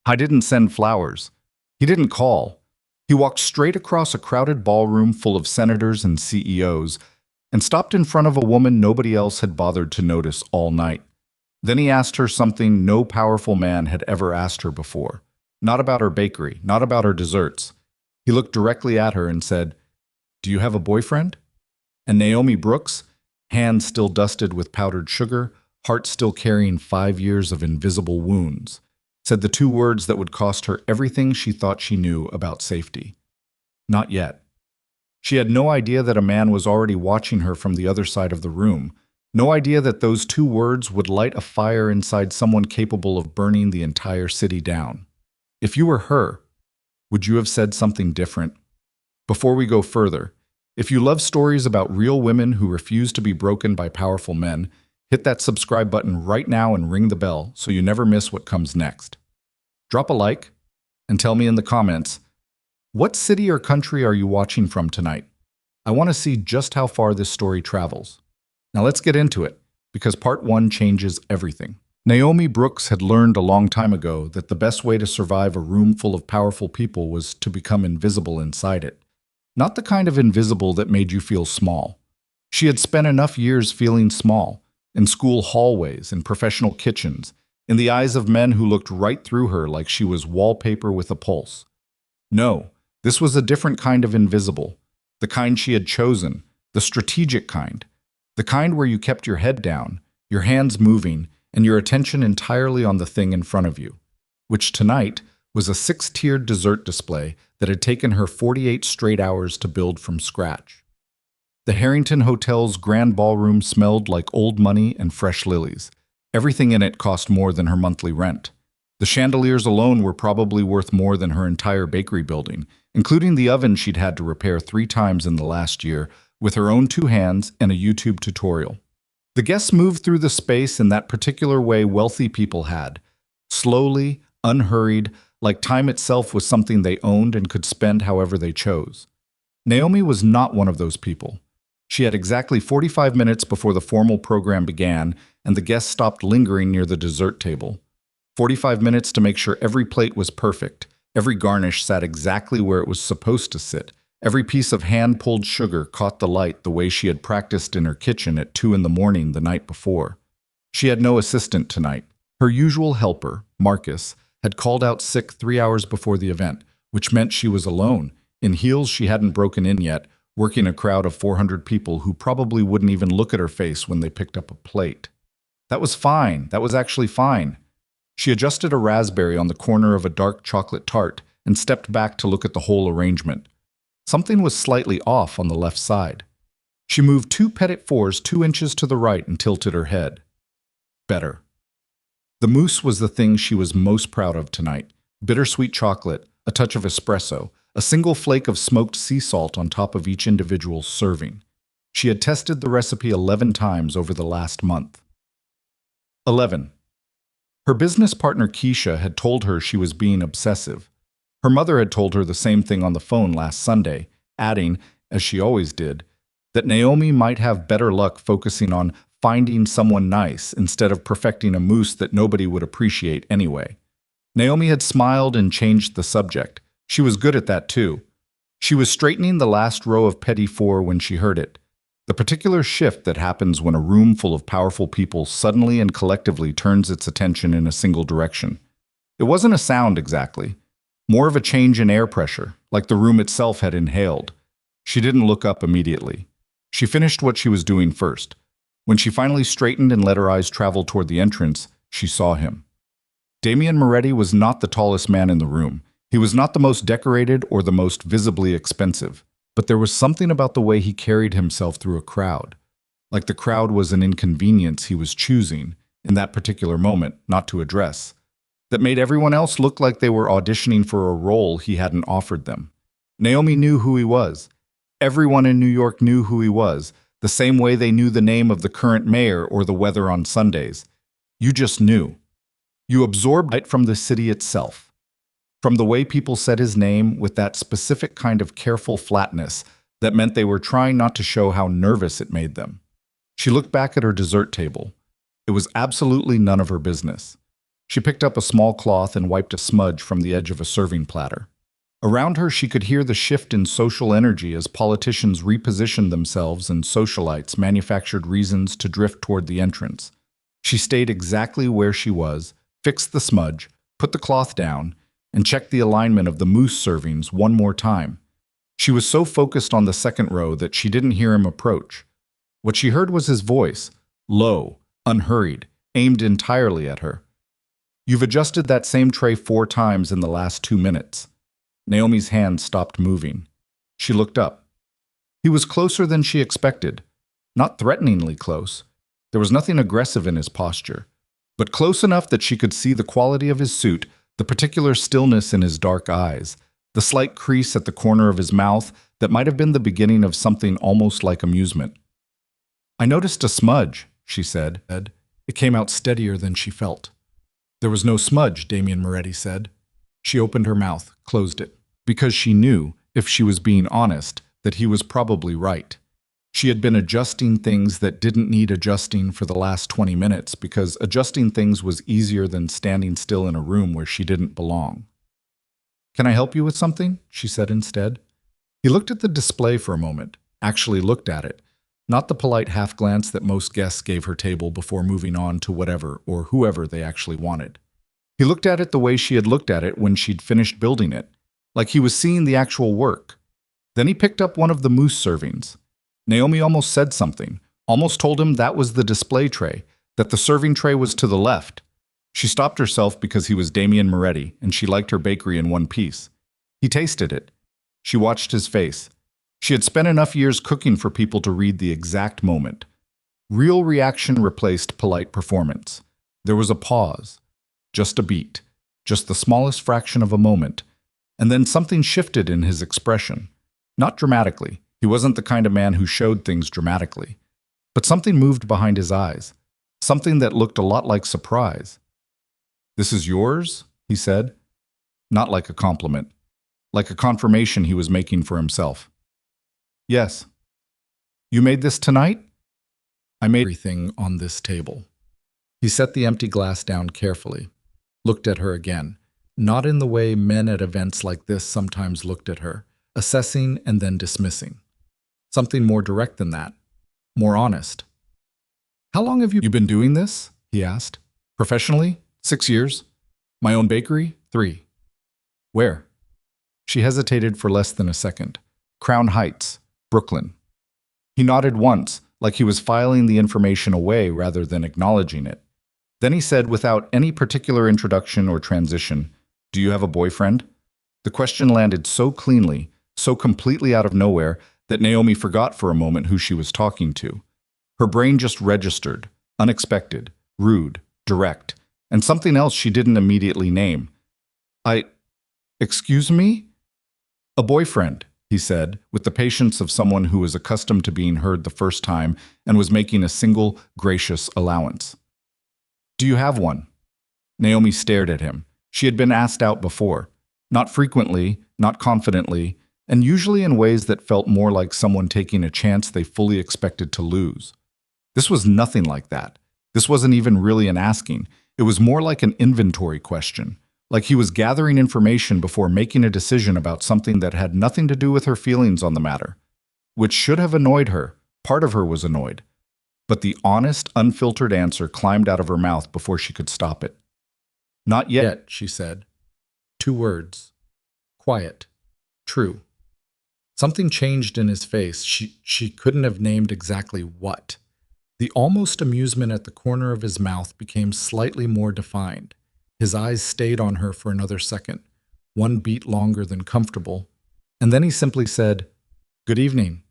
I didn't send flowers. He didn't call. He walked straight across a crowded ballroom full of senators and CEOs and stopped in front of a woman nobody else had bothered to notice all night. Then he asked her something no powerful man had ever asked her before. Not about her bakery, not about her desserts. He looked directly at her and said, "Do you have a boyfriend?" And Naomi Brooks, hands still dusted with powdered sugar, heart still carrying 5 years of invisible wounds, said the two words that would cost her everything she thought she knew about safety. Not yet. She had no idea that a man was already watching her from the other side of the room. No idea that those two words would light a fire inside someone capable of burning the entire city down. If you were her, would you have said something different? Before we go further, if you love stories about real women who refuse to be broken by powerful men, hit that subscribe button right now and ring the bell so you never miss what comes next. Drop a like and tell me in the comments, what city or country are you watching from tonight? I want to see just how far this story travels. Now let's get into it, because part 1 changes everything. Naomi Brooks had learned a long time ago that the best way to survive a room full of powerful people was to become invisible inside it. Not the kind of invisible that made you feel small. She had spent enough years feeling small, in school hallways, in professional kitchens, in the eyes of men who looked right through her like she was wallpaper with a pulse. No, this was a different kind of invisible, the kind she had chosen, the strategic kind, the kind where you kept your head down, your hands moving, and your attention entirely on the thing in front of you, which tonight was a 6-tiered dessert display that had taken her 48 straight hours to build from scratch. The Harrington Hotel's grand ballroom smelled like old money and fresh lilies. Everything in it cost more than her monthly rent. The chandeliers alone were probably worth more than her entire bakery building, including the oven she'd had to repair 3 times in the last year with her own 2 hands and a YouTube tutorial. The guests moved through the space in that particular way wealthy people had, slowly, unhurried, like time itself was something they owned and could spend however they chose. Naomi was not one of those people. She had exactly 45 minutes before the formal program began, and the guests stopped lingering near the dessert table. 45 minutes to make sure every plate was perfect, every garnish sat exactly where it was supposed to sit, every piece of hand-pulled sugar caught the light the way she had practiced in her kitchen at 2 in the morning the night before. She had no assistant tonight. Her usual helper, Marcus, had called out sick 3 hours before the event, which meant she was alone, in heels she hadn't broken in yet, working a crowd of 400 people who probably wouldn't even look at her face when they picked up a plate. That was fine. That was actually fine. She adjusted a raspberry on the corner of a dark chocolate tart and stepped back to look at the whole arrangement. Something was slightly off on the left side. She moved 2 petit fours 2 inches to the right and tilted her head. Better. The mousse was the thing she was most proud of tonight. Bittersweet chocolate, a touch of espresso, a single flake of smoked sea salt on top of each individual serving. She had tested the recipe 11 times over the last month. 11. Her business partner Keisha had told her she was being obsessive. Her mother had told her the same thing on the phone last Sunday, adding, as she always did, that Naomi might have better luck focusing on finding someone nice instead of perfecting a mousse that nobody would appreciate anyway. Naomi had smiled and changed the subject. She was good at that too. She was straightening the last row of petit four when she heard it. The particular shift that happens when a room full of powerful people suddenly and collectively turns its attention in a single direction. It wasn't a sound exactly. More of a change in air pressure, like the room itself had inhaled. She didn't look up immediately. She finished what she was doing first. When she finally straightened and let her eyes travel toward the entrance, she saw him. Damian Moretti was not the tallest man in the room. He was not the most decorated or the most visibly expensive, but there was something about the way he carried himself through a crowd. Like the crowd was an inconvenience he was choosing, in that particular moment, not to address, that made everyone else look like they were auditioning for a role he hadn't offered them. Naomi knew who he was. Everyone in New York knew who he was, the same way they knew the name of the current mayor or the weather on Sundays. You just knew. You absorbed it from the city itself. From the way people said his name with that specific kind of careful flatness that meant they were trying not to show how nervous it made them. She looked back at her dessert table. It was absolutely none of her business. She picked up a small cloth and wiped a smudge from the edge of a serving platter. Around her, she could hear the shift in social energy as politicians repositioned themselves and socialites manufactured reasons to drift toward the entrance. She stayed exactly where she was, fixed the smudge, put the cloth down, and checked the alignment of the mousse servings one more time. She was so focused on the second row that she didn't hear him approach. What she heard was his voice, low, unhurried, aimed entirely at her. "You've adjusted that same tray 4 times in the last 2 minutes." Naomi's hand stopped moving. She looked up. He was closer than she expected. Not threateningly close. There was nothing aggressive in his posture, but close enough that she could see the quality of his suit, the particular stillness in his dark eyes, the slight crease at the corner of his mouth that might have been the beginning of something almost like amusement. "I noticed a smudge," she said. It came out steadier than she felt. "There was no smudge," Damien Moretti said. She opened her mouth, closed it, because she knew, if she was being honest, that he was probably right. She had been adjusting things that didn't need adjusting for the last 20 minutes because adjusting things was easier than standing still in a room where she didn't belong. "Can I help you with something?" she said instead. He looked at the display for a moment, actually looked at it, not the polite half-glance that most guests gave her table before moving on to whatever or whoever they actually wanted. He looked at it the way she had looked at it when she'd finished building it, like he was seeing the actual work. Then he picked up one of the mousse servings. Naomi almost said something, almost told him that was the display tray, that the serving tray was to the left. She stopped herself because he was Damien Moretti, and she liked her bakery in one piece. He tasted it. She watched his face. She had spent enough years cooking for people to read the exact moment. Real reaction replaced polite performance. There was a pause. Just a beat, just the smallest fraction of a moment, and then something shifted in his expression. Not dramatically, he wasn't the kind of man who showed things dramatically, but something moved behind his eyes, something that looked a lot like surprise. "This is yours?" he said, not like a compliment, like a confirmation he was making for himself. "Yes." "You made this tonight?" "I made everything on this table." He set the empty glass down carefully. Looked at her again, not in the way men at events like this sometimes looked at her, assessing and then dismissing. Something more direct than that, more honest. "How long have you been doing this?" he asked. "Professionally? 6 years. My own bakery? 3. Where?" She hesitated for less than a second. "Crown Heights, Brooklyn." He nodded once, like he was filing the information away rather than acknowledging it. Then he said, without any particular introduction or transition, "Do you have a boyfriend?" The question landed so cleanly, so completely out of nowhere, that Naomi forgot for a moment who she was talking to. Her brain just registered, unexpected, rude, direct, and something else she didn't immediately name. Excuse me?" "A boyfriend," he said, with the patience of someone who was accustomed to being heard the first time and was making a single, gracious allowance. "Do you have one?" Naomi stared at him. She had been asked out before. Not frequently, not confidently, and usually in ways that felt more like someone taking a chance they fully expected to lose. This was nothing like that. This wasn't even really an asking. It was more like an inventory question, like he was gathering information before making a decision about something that had nothing to do with her feelings on the matter, which should have annoyed her. Part of her was annoyed. But the honest, unfiltered answer climbed out of her mouth before she could stop it. "Not yet," she said. 2 words. Quiet. True. Something changed in his face. She couldn't have named exactly what. The almost amusement at the corner of his mouth became slightly more defined. His eyes stayed on her for another second, 1 beat longer than comfortable, and then he simply said, "Good evening,"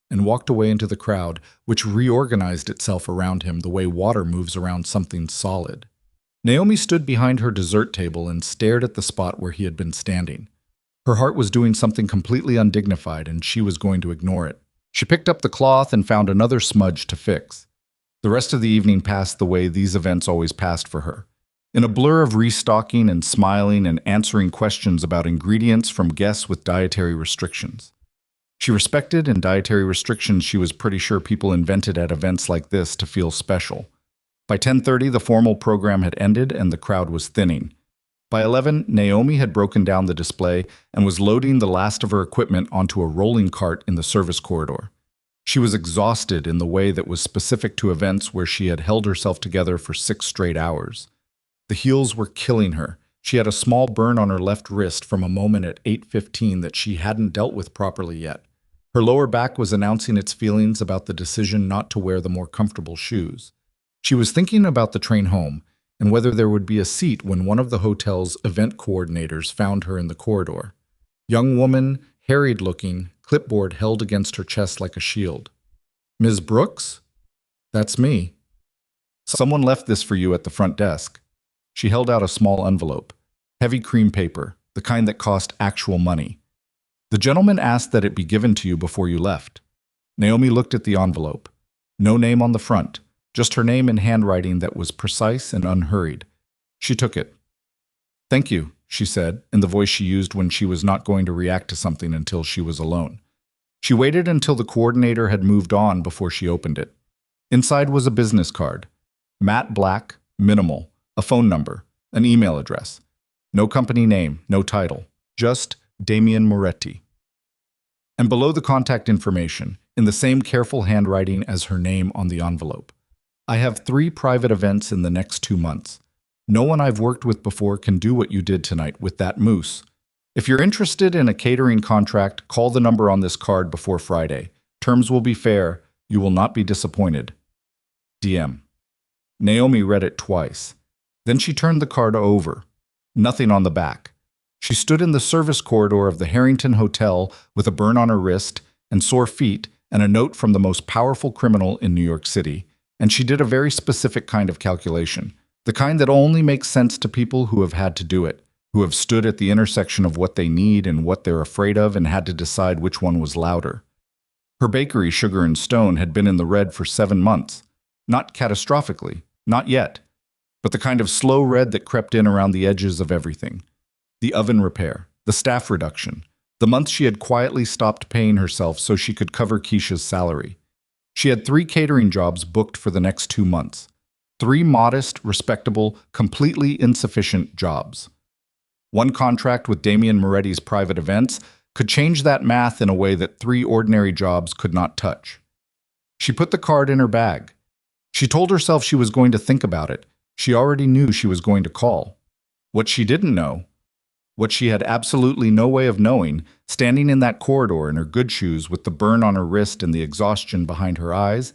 and walked away into the crowd, which reorganized itself around him the way water moves around something solid. Naomi stood behind her dessert table and stared at the spot where he had been standing. Her heart was doing something completely undignified, and she was going to ignore it. She picked up the cloth and found another smudge to fix. The rest of the evening passed the way these events always passed for her, in a blur of restocking and smiling and answering questions about ingredients from guests with dietary restrictions. She respected and dietary restrictions she was pretty sure people invented at events like this to feel special. By 10:30, the formal program had ended and the crowd was thinning. By 11, Naomi had broken down the display and was loading the last of her equipment onto a rolling cart in the service corridor. She was exhausted in the way that was specific to events where she had held herself together for 6 straight hours. The heels were killing her. She had a small burn on her left wrist from a moment at 8:15 that she hadn't dealt with properly yet. Her lower back was announcing its feelings about the decision not to wear the more comfortable shoes. She was thinking about the train home and whether there would be a seat when one of the hotel's event coordinators found her in the corridor. Young woman, harried-looking, clipboard held against her chest like a shield. "Ms. Brooks? That's me. Someone left this for you at the front desk." She held out a small envelope, heavy cream paper, the kind that cost actual money. "The gentleman asked that it be given to you before you left." Naomi looked at the envelope. No name on the front, just her name in handwriting that was precise and unhurried. She took it. "Thank you," she said, in the voice she used when she was not going to react to something until she was alone. She waited until the coordinator had moved on before she opened it. Inside was a business card. Matte black, minimal, a phone number, an email address. No company name, no title, just Damian Moretti. And below the contact information, in the same careful handwriting as her name on the envelope. "I have 3 private events in the next 2 months. No one I've worked with before can do what you did tonight with that moose. If you're interested in a catering contract, call the number on this card before Friday. Terms will be fair. You will not be disappointed. DM." Naomi read it twice. Then she turned the card over. Nothing on the back. She stood in the service corridor of the Harrington Hotel with a burn on her wrist and sore feet and a note from the most powerful criminal in New York City. And she did a very specific kind of calculation, the kind that only makes sense to people who have had to do it, who have stood at the intersection of what they need and what they're afraid of and had to decide which one was louder. Her bakery, Sugar and Stone, had been in the red for 7 months. Not catastrophically, not yet, but the kind of slow red that crept in around the edges of everything. The oven repair, the staff reduction, the month she had quietly stopped paying herself so she could cover Keisha's salary. She had 3 catering jobs booked for the next 2 months. 3 modest, respectable, completely insufficient jobs. One contract with Damian Moretti's private events could change that math in a way that 3 ordinary jobs could not touch. She put the card in her bag. She told herself she was going to think about it. She already knew she was going to call. What she didn't know, what she had absolutely no way of knowing, standing in that corridor in her good shoes with the burn on her wrist and the exhaustion behind her eyes,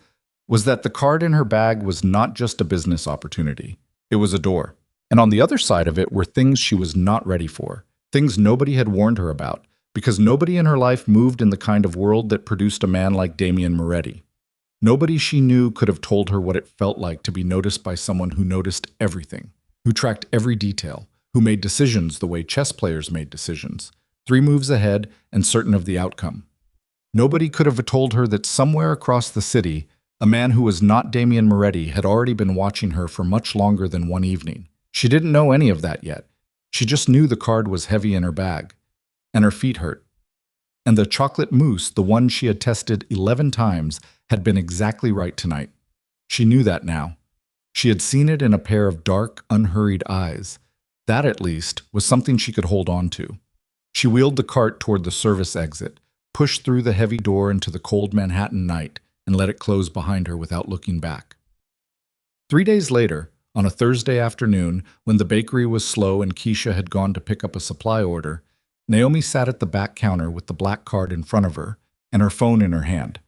was that the card in her bag was not just a business opportunity. It was a door. And on the other side of it were things she was not ready for, things nobody had warned her about, because nobody in her life moved in the kind of world that produced a man like Damian Moretti. Nobody she knew could have told her what it felt like to be noticed by someone who noticed everything, who tracked every detail, who made decisions the way chess players made decisions, 3 moves ahead and certain of the outcome. Nobody could have told her that somewhere across the city, a man who was not Damian Moretti had already been watching her for much longer than one evening. She didn't know any of that yet. She just knew the card was heavy in her bag, and her feet hurt. And the chocolate mousse, the one she had tested 11 times, had been exactly right tonight. She knew that now. She had seen it in a pair of dark, unhurried eyes. That, at least, was something she could hold on to. She wheeled the cart toward the service exit, pushed through the heavy door into the cold Manhattan night, and let it close behind her without looking back. 3 days later, on a Thursday afternoon, when the bakery was slow and Keisha had gone to pick up a supply order, Naomi sat at the back counter with the black card in front of her and her phone in her hand.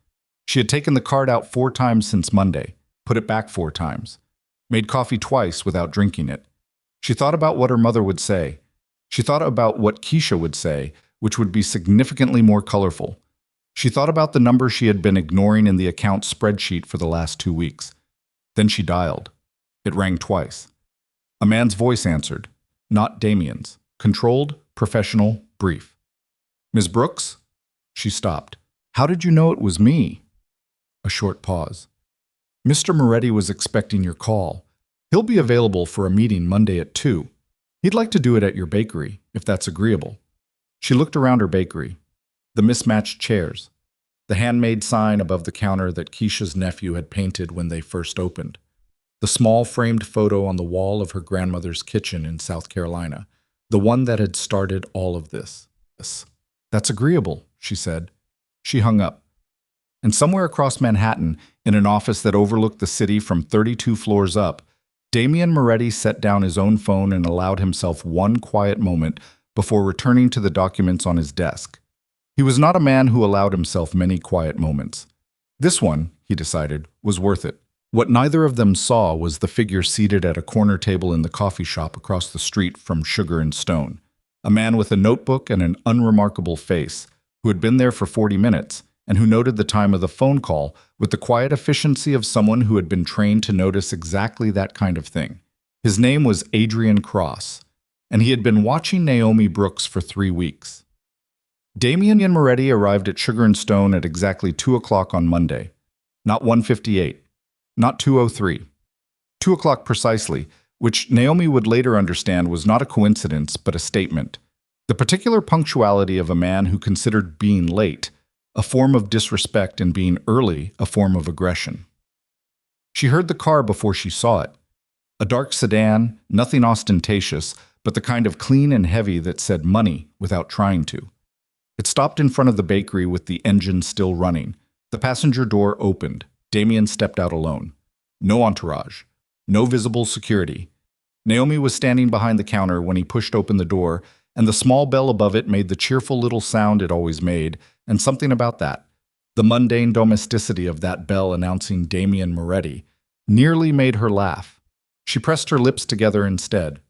She had taken the card out 4 times since Monday, put it back 4 times, made coffee twice without drinking it. She thought about what her mother would say. She thought about what Keisha would say, which would be significantly more colorful. She thought about the number she had been ignoring in the account spreadsheet for the last 2 weeks. Then she dialed. It rang twice. A man's voice answered, not Damian's. Controlled, professional, brief. "Ms. Brooks?" She stopped. "How did you know it was me?" A short pause. "Mr. Moretti was expecting your call. He'll be available for a meeting Monday at 2. He'd like to do it at your bakery, if that's agreeable." She looked around her bakery. The mismatched chairs. The handmade sign above the counter that Keisha's nephew had painted when they first opened. the small framed photo on the wall of her grandmother's kitchen in South Carolina, the one that had started all of this. That's agreeable, she said. She hung up. And somewhere across Manhattan, in an office that overlooked the city from 32 floors up, Damian Moretti set down his own phone and allowed himself one quiet moment before returning to the documents on his desk. He was not a man who allowed himself many quiet moments. This one, he decided, was worth it. What neither of them saw was the figure seated at a corner table in the coffee shop across the street from Sugar and Stone, a man with a notebook and an unremarkable face, who had been there for 40 minutes, and who noted the time of the phone call with the quiet efficiency of someone who had been trained to notice exactly that kind of thing. His name was Adrian Cross, and he had been watching Naomi Brooks for 3 weeks. Damian Moretti arrived at Sugar and Stone at exactly 2 o'clock on Monday. Not 1:58, not 2:03. 2 o'clock precisely, which Naomi would later understand was not a coincidence but a statement. The particular punctuality of a man who considered being late a form of disrespect and being early a form of aggression. She heard the car before she saw it. A dark sedan, nothing ostentatious, but the kind of clean and heavy that said money without trying to. It stopped in front of the bakery with the engine still running. The passenger door opened. Damian stepped out alone. No entourage. No visible security. Naomi was standing behind the counter when he pushed open the door, and the small bell above it made the cheerful little sound it always made, and something about that, the mundane domesticity of that bell announcing Damian Moretti, nearly made her laugh. She pressed her lips together instead.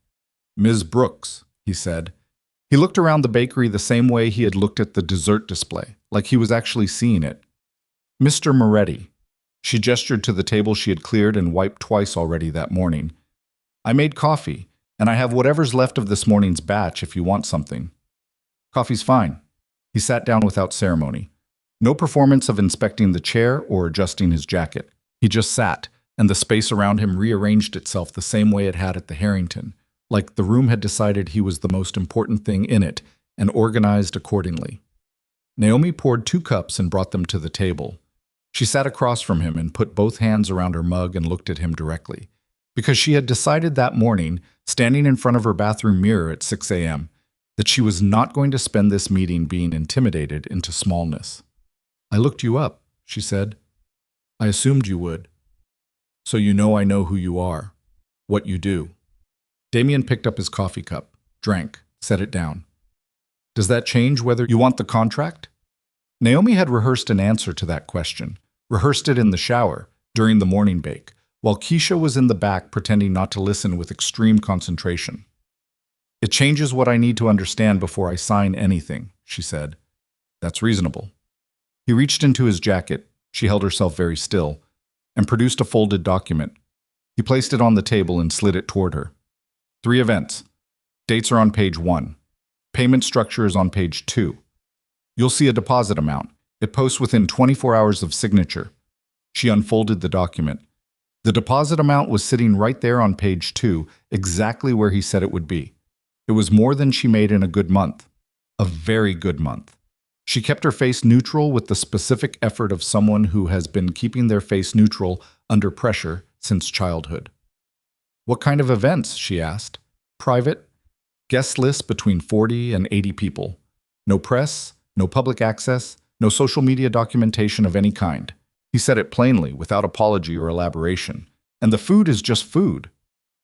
"Ms. Brooks," he said. He looked around the bakery the same way he had looked at the dessert display, like he was actually seeing it. "Mr. Moretti." She gestured to the table she had cleared and wiped twice already that morning. "I made coffee, and I have whatever's left of this morning's batch if you want something." "Coffee's fine." He sat down without ceremony. No performance of inspecting the chair or adjusting his jacket. He just sat, and the space around him rearranged itself the same way it had at the Harrington, like the room had decided he was the most important thing in it and organized accordingly. Naomi poured 2 cups and brought them to the table. She sat across from him and put both hands around her mug and looked at him directly, because she had decided that morning, standing in front of her bathroom mirror at 6 a.m., that she was not going to spend this meeting being intimidated into smallness. "I looked you up," she said. "I assumed you would. So you know I know who you are, what you do." Damian picked up his coffee cup, drank, set it down. "Does that change whether you want the contract?" Naomi had rehearsed an answer to that question, rehearsed it in the shower, during the morning bake, while Keisha was in the back pretending not to listen with extreme concentration. "It changes what I need to understand before I sign anything," she said. "That's reasonable." He reached into his jacket, she held herself very still, and produced a folded document. He placed it on the table and slid it toward her. 3 events. Dates are on page 1. Payment structure is on page 2. You'll see a deposit amount. It posts within 24 hours of signature. She unfolded the document. The deposit amount was sitting right there on page 2, exactly where he said it would be. It was more than she made in a good month. A very good month. She kept her face neutral with the specific effort of someone who has been keeping their face neutral under pressure since childhood. "What kind of events?" she asked. "Private. Guest list between 40 and 80 people. No press, no public access, no social media documentation of any kind." He said it plainly, without apology or elaboration. "And the food is just food."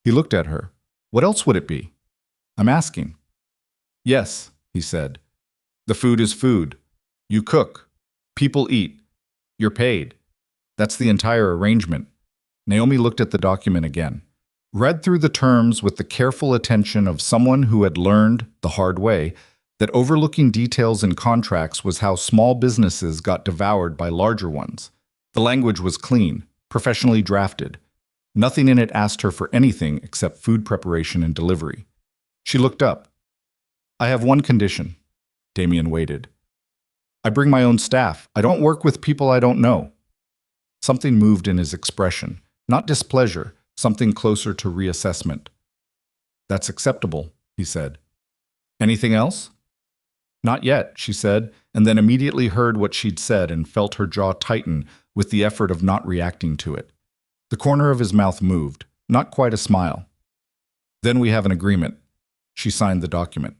He looked at her. "What else would it be?" "I'm asking." "Yes," he said. "The food is food. You cook. People eat. You're paid. That's the entire arrangement." Naomi looked at the document again, read through the terms with the careful attention of someone who had learned, the hard way, that overlooking details in contracts was how small businesses got devoured by larger ones. The language was clean, professionally drafted. Nothing in it asked her for anything except food preparation and delivery. She looked up. "I have one condition." Damian waited. "I bring my own staff. I don't work with people I don't know." Something moved in his expression, not displeasure, something closer to reassessment. "That's acceptable," he said. "Anything else?" "Not yet," she said, and then immediately heard what she'd said and felt her jaw tighten with the effort of not reacting to it. The corner of his mouth moved, not quite a smile. Then we have an agreement. She signed the document.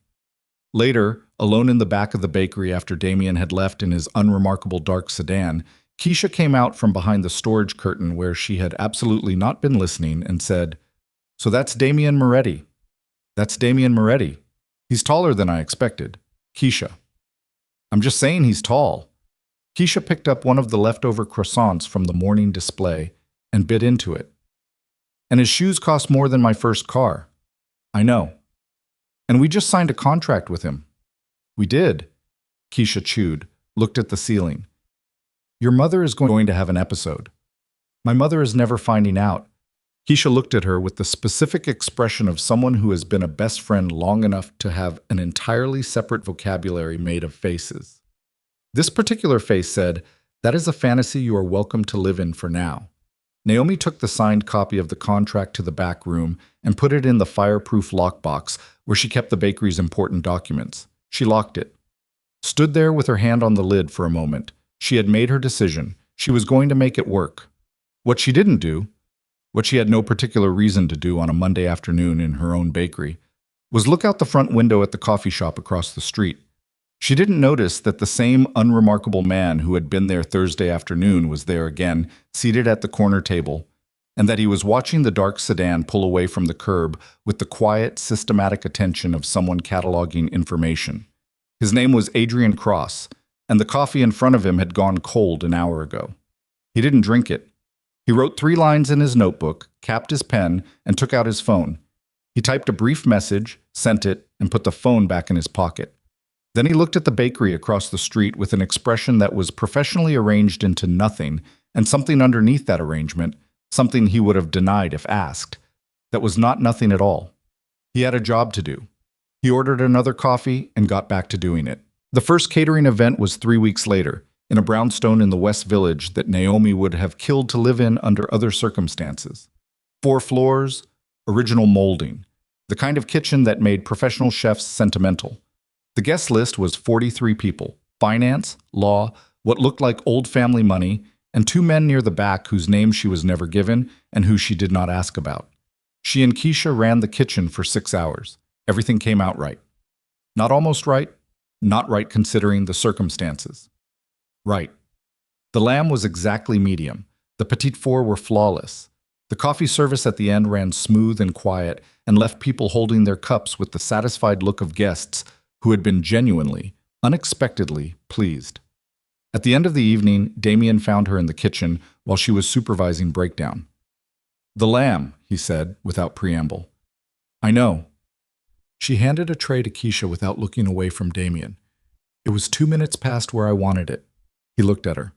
Later, alone in the back of the bakery after Damien had left in his unremarkable dark sedan, Keisha came out from behind the storage curtain where she had absolutely not been listening and said, "So that's Damien Moretti. That's Damien Moretti. He's taller than I expected." Keisha. "I'm just saying he's tall." Keisha picked up one of the leftover croissants from the morning display and bit into it. "And his shoes cost more than my first car." "I know. And we just signed a contract with him." "We did." Keisha chewed, looked at the ceiling. "Your mother is going to have an episode." "My mother is never finding out." Keisha looked at her with the specific expression of someone who has been a best friend long enough to have an entirely separate vocabulary made of faces. This particular face said, "That is a fantasy you are welcome to live in for now." Naomi took the signed copy of the contract to the back room and put it in the fireproof lockbox where she kept the bakery's important documents. She locked it. Stood there with her hand on the lid for a moment. She had made her decision. She was going to make it work. What she didn't do, what she had no particular reason to do on a Monday afternoon in her own bakery, was look out the front window at the coffee shop across the street. She didn't notice that the same unremarkable man who had been there Thursday afternoon was there again, seated at the corner table, and that he was watching the dark sedan pull away from the curb with the quiet, systematic attention of someone cataloging information. His name was Adrian Cross, and the coffee in front of him had gone cold an hour ago. He didn't drink it. He wrote 3 lines in his notebook, capped his pen, and took out his phone. He typed a brief message, sent it, and put the phone back in his pocket. Then he looked at the bakery across the street with an expression that was professionally arranged into nothing, and something underneath that arrangement, something he would have denied if asked, that was not nothing at all. He had a job to do. He ordered another coffee and got back to doing it. The first catering event was 3 weeks later, in a brownstone in the West Village that Naomi would have killed to live in under other circumstances. 4 floors, original molding, the kind of kitchen that made professional chefs sentimental. The guest list was 43 people, finance, law, what looked like old family money, and 2 men near the back whose names she was never given and who she did not ask about. She and Keisha ran the kitchen for 6 hours. Everything came out right. Not almost right, not right considering the circumstances. Right. The lamb was exactly medium. The petite fours were flawless. The coffee service at the end ran smooth and quiet and left people holding their cups with the satisfied look of guests who had been genuinely, unexpectedly pleased. At the end of the evening, Damien found her in the kitchen while she was supervising breakdown. "The lamb," he said, without preamble. "I know." She handed a tray to Keisha without looking away from Damien. "It was 2 minutes past where I wanted it." He looked at her.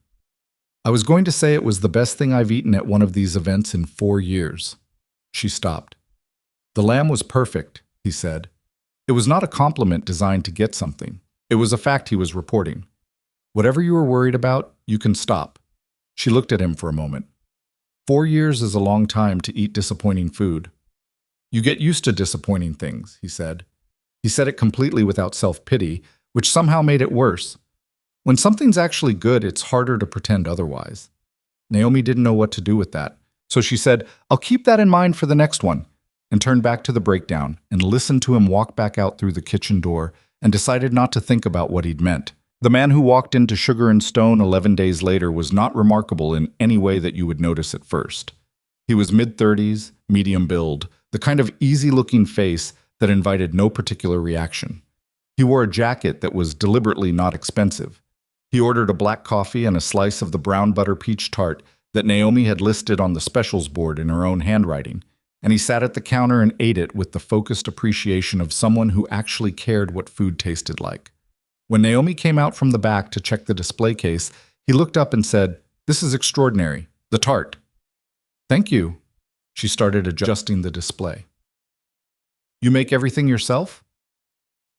"I was going to say it was the best thing I've eaten at one of these events in 4 years. She stopped. "The lamb was perfect," he said. It was not a compliment designed to get something. It was a fact he was reporting. "Whatever you were worried about, you can stop." She looked at him for a moment. 4 years is a long time to eat disappointing food. "You get used to disappointing things," he said. He said it completely without self-pity, which somehow made it worse. When something's actually good, it's harder to pretend otherwise. Naomi didn't know what to do with that, so she said, "I'll keep that in mind for the next one," and turned back to the breakdown and listened to him walk back out through the kitchen door and decided not to think about what he'd meant. The man who walked into Sugar and Stone 11 days later was not remarkable in any way that you would notice at first. He was mid-30s, medium build, the kind of easy-looking face that invited no particular reaction. He wore a jacket that was deliberately not expensive. He ordered a black coffee and a slice of the brown butter peach tart that Naomi had listed on the specials board in her own handwriting, and he sat at the counter and ate it with the focused appreciation of someone who actually cared what food tasted like. When Naomi came out from the back to check the display case, he looked up and said, "This is extraordinary. The tart." "Thank you." She started adjusting the display. "You make everything yourself?"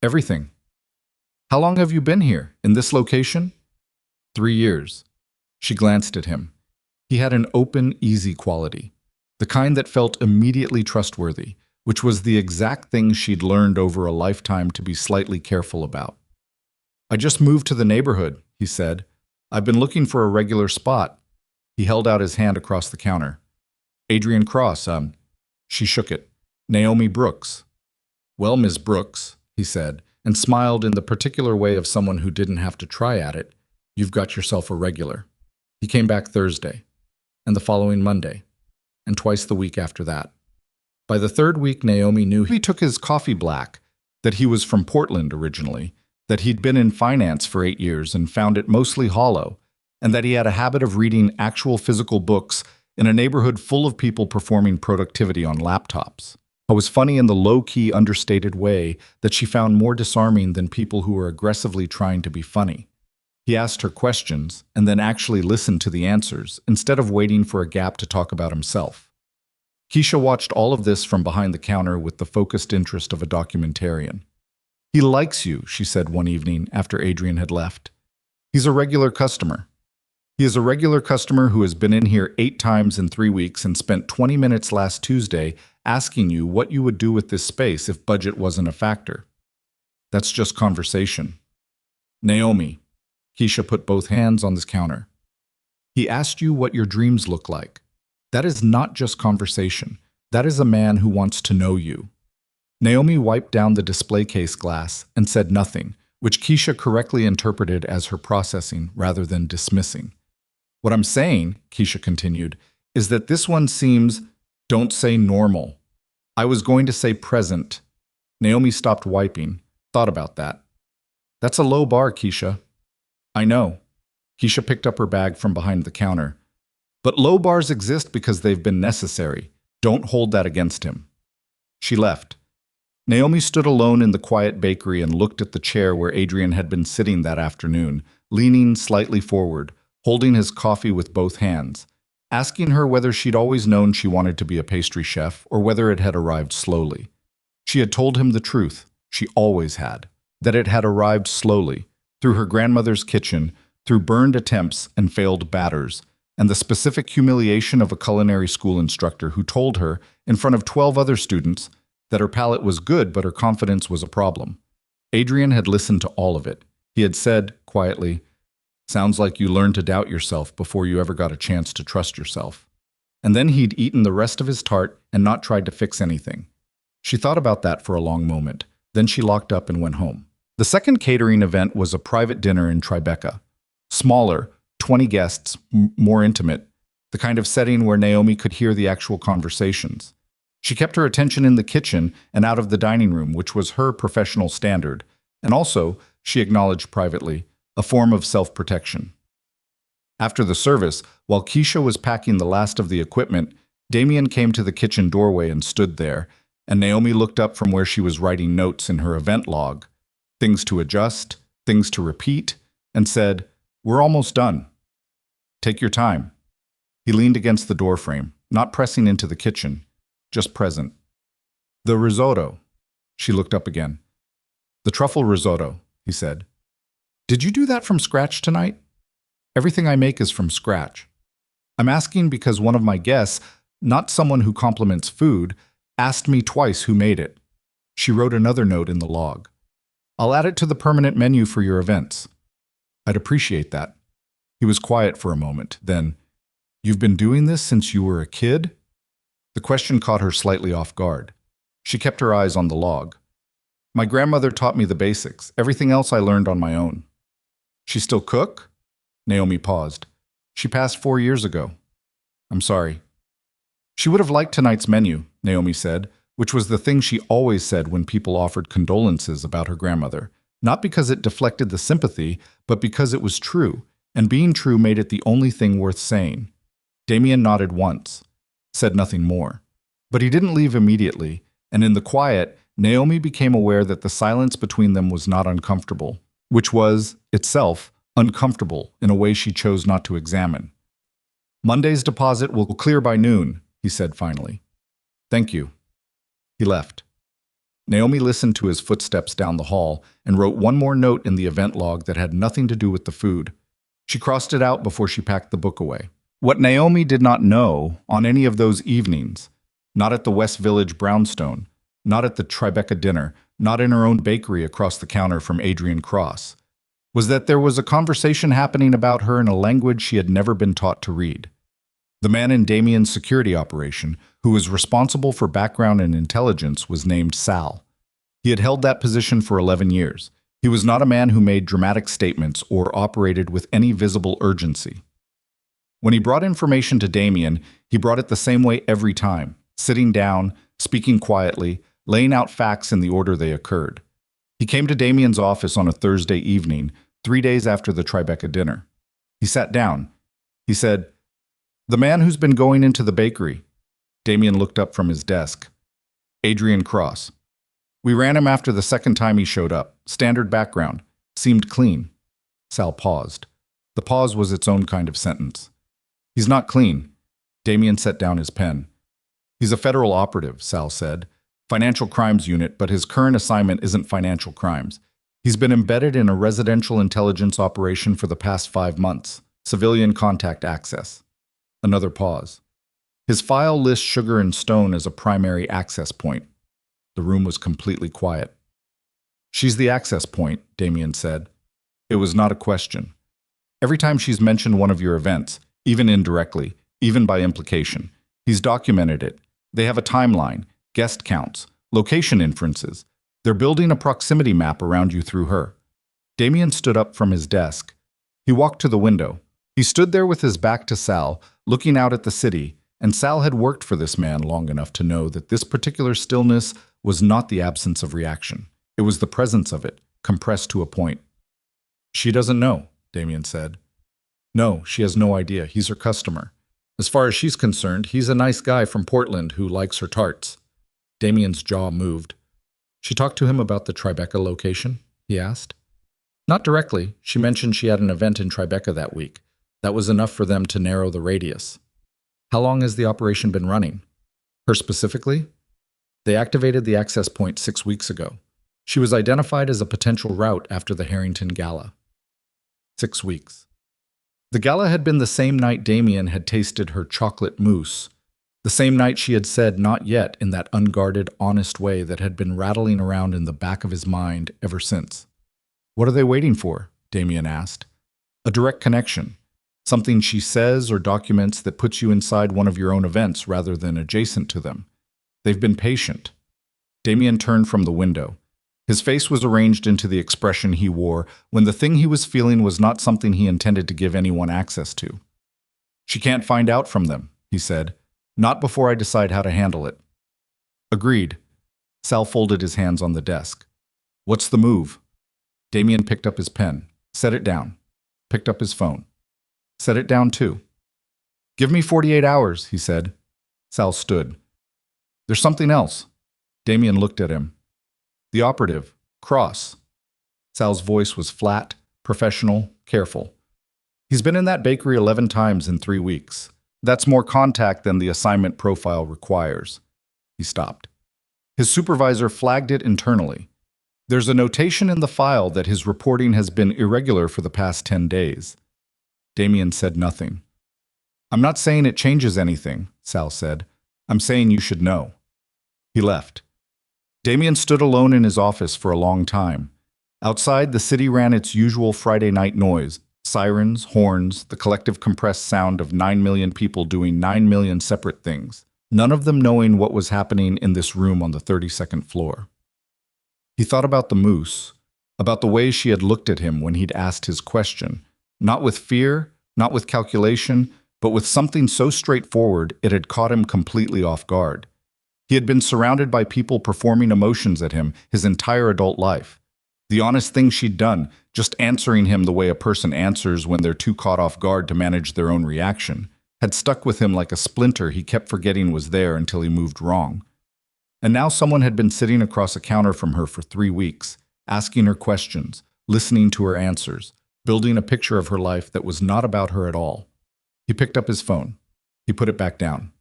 "Everything." "How long have you been here, in this location?" 3 years. She glanced at him. He had an open, easy quality, the kind that felt immediately trustworthy, which was the exact thing she'd learned over a lifetime to be slightly careful about. "I just moved to the neighborhood," he said. "I've been looking for a regular spot." He held out his hand across the counter. Adrian Cross, She shook it. Naomi Brooks. Well, Miss Brooks, he said, and smiled in the particular way of someone who didn't have to try at it. You've got yourself a regular. He came back Thursday, and the following Monday, and twice the week after that. By the third week, Naomi knew he took his coffee black, that he was from Portland originally, that he'd been in finance for 8 years and found it mostly hollow, and that he had a habit of reading actual physical books in a neighborhood full of people performing productivity on laptops. It was funny in the low-key, understated way that she found more disarming than people who were aggressively trying to be funny. He asked her questions and then actually listened to the answers instead of waiting for a gap to talk about himself. Keisha watched all of this from behind the counter with the focused interest of a documentarian. He likes you, she said one evening after Adrian had left. He's a regular customer. He is a regular customer who has been in here 8 times in 3 weeks and spent 20 minutes last Tuesday asking you what you would do with this space if budget wasn't a factor. That's just conversation. Naomi. Keisha put both hands on this counter. He asked you what your dreams look like. That is not just conversation. That is a man who wants to know you. Naomi wiped down the display case glass and said nothing, which Keisha correctly interpreted as her processing rather than dismissing. What I'm saying, Keisha continued, is that this one seems, don't say normal. I was going to say present. Naomi stopped wiping, thought about that. That's a low bar, Keisha. I know. Keisha picked up her bag from behind the counter. But low bars exist because they've been necessary. Don't hold that against him. She left. Naomi stood alone in the quiet bakery and looked at the chair where Adrian had been sitting that afternoon, leaning slightly forward, holding his coffee with both hands, asking her whether she'd always known she wanted to be a pastry chef or whether it had arrived slowly. She had told him the truth, she always had, that it had arrived slowly, through her grandmother's kitchen, through burned attempts and failed batters, and the specific humiliation of a culinary school instructor who told her, in front of 12 other students, that her palate was good but her confidence was a problem. Adrian had listened to all of it. He had said, quietly, "Sounds like you learned to doubt yourself before you ever got a chance to trust yourself." And then he'd eaten the rest of his tart and not tried to fix anything. She thought about that for a long moment. Then she locked up and went home. The second catering event was a private dinner in Tribeca. Smaller, 20 guests, more intimate, the kind of setting where Naomi could hear the actual conversations. She kept her attention in the kitchen and out of the dining room, which was her professional standard, and also, she acknowledged privately, a form of self-protection. After the service, while Keisha was packing the last of the equipment, Damien came to the kitchen doorway and stood there, and Naomi looked up from where she was writing notes in her event log, things to adjust, things to repeat, and said, "We're almost done. Take your time." He leaned against the doorframe, not pressing into the kitchen, just present. "The risotto." She looked up again. "The truffle risotto," he said. "Did you do that from scratch tonight?" "Everything I make is from scratch." "I'm asking because one of my guests, not someone who compliments food, asked me twice who made it." She wrote another note in the log. "I'll add it to the permanent menu for your events." "I'd appreciate that." He was quiet for a moment. Then, "You've been doing this since you were a kid?" The question caught her slightly off guard. She kept her eyes on the log. "My grandmother taught me the basics. Everything else I learned on my own." "She still cook?" Naomi paused. "She passed 4 years ago." "I'm sorry." "She would have liked tonight's menu," Naomi said, which was the thing she always said when people offered condolences about her grandmother, not because it deflected the sympathy, but because it was true, and being true made it the only thing worth saying. Damien nodded once, said nothing more. But he didn't leave immediately, and in the quiet, Naomi became aware that the silence between them was not uncomfortable, which was, itself, uncomfortable in a way she chose not to examine. "Monday's deposit will clear by noon," he said finally. "Thank you." He left. Naomi listened to his footsteps down the hall and wrote one more note in the event log that had nothing to do with the food. She crossed it out before she packed the book away. What Naomi did not know on any of those evenings, not at the West Village brownstone, not at the Tribeca dinner, not in her own bakery across the counter from Adrian Cross, was that there was a conversation happening about her in a language she had never been taught to read. The man in Damien's security operation, who was responsible for background and intelligence, was named Sal. He had held that position for 11 years. He was not a man who made dramatic statements or operated with any visible urgency. When he brought information to Damien, he brought it the same way every time, sitting down, speaking quietly, laying out facts in the order they occurred. He came to Damien's office on a Thursday evening, 3 days after the Tribeca dinner. He sat down. He said, "The man who's been going into the bakery." Damien looked up from his desk. "Adrian Cross. We ran him after the second time he showed up. Standard background. Seemed clean." Sal paused. The pause was its own kind of sentence. "He's not clean." Damien set down his pen. "He's a federal operative," Sal said. "Financial crimes unit, but his current assignment isn't financial crimes. He's been embedded in a residential intelligence operation for the past 5 months. Civilian contact access." Another pause. "His file lists Sugar and Stone as a primary access point." The room was completely quiet. "She's the access point," Damien said. It was not a question. "Every time she's mentioned one of your events, even indirectly, even by implication, he's documented it. They have a timeline, guest counts, location inferences. They're building a proximity map around you through her." Damien stood up from his desk. He walked to the window. He stood there with his back to Sal, looking out at the city, and Sal had worked for this man long enough to know that this particular stillness was not the absence of reaction. It was the presence of it, compressed to a point. "She doesn't know," Damien said. "No, she has no idea. He's her customer. As far as she's concerned, he's a nice guy from Portland who likes her tarts." Damien's jaw moved. "She talked to him about the Tribeca location?" he asked. "Not directly. She mentioned she had an event in Tribeca that week. That was enough for them to narrow the radius." "How long has the operation been running?" "Her specifically?" "They activated the access point 6 weeks ago. She was identified as a potential route after the Harrington Gala." 6 weeks. The gala had been the same night Damien had tasted her chocolate mousse, the same night she had said "not yet" in that unguarded, honest way that had been rattling around in the back of his mind ever since. "What are they waiting for?" Damien asked. "A direct connection. Something she says or documents that puts you inside one of your own events rather than adjacent to them. They've been patient." Damien turned from the window. His face was arranged into the expression he wore when the thing he was feeling was not something he intended to give anyone access to. "She can't find out from them," he said. "Not before I decide how to handle it." "Agreed." Sal folded his hands on the desk. "What's the move?" Damien picked up his pen. Set it down. Picked up his phone. Set it down too. "Give me 48 hours, he said. Sal stood. "There's something else." Damien looked at him. "The operative, Cross." Sal's voice was flat, professional, careful. "He's been in that bakery 11 times in 3 weeks. That's more contact than the assignment profile requires." He stopped. His supervisor flagged it internally. "There's a notation in the file that his reporting has been irregular for the past 10 days. Damien said nothing. "I'm not saying it changes anything," Sal said. "I'm saying you should know." He left. Damien stood alone in his office for a long time. Outside, the city ran its usual Friday night noise: sirens, horns, the collective compressed sound of 9 million people doing 9 million separate things, none of them knowing what was happening in this room on the 32nd floor. He thought about the moose, about the way she had looked at him when he'd asked his question, not with fear, not with calculation, but with something so straightforward it had caught him completely off guard. He had been surrounded by people performing emotions at him his entire adult life. The honest thing she'd done, just answering him the way a person answers when they're too caught off guard to manage their own reaction, had stuck with him like a splinter he kept forgetting was there until he moved wrong. And now someone had been sitting across a counter from her for 3 weeks, asking her questions, listening to her answers, building a picture of her life that was not about her at all. He picked up his phone. He put it back down.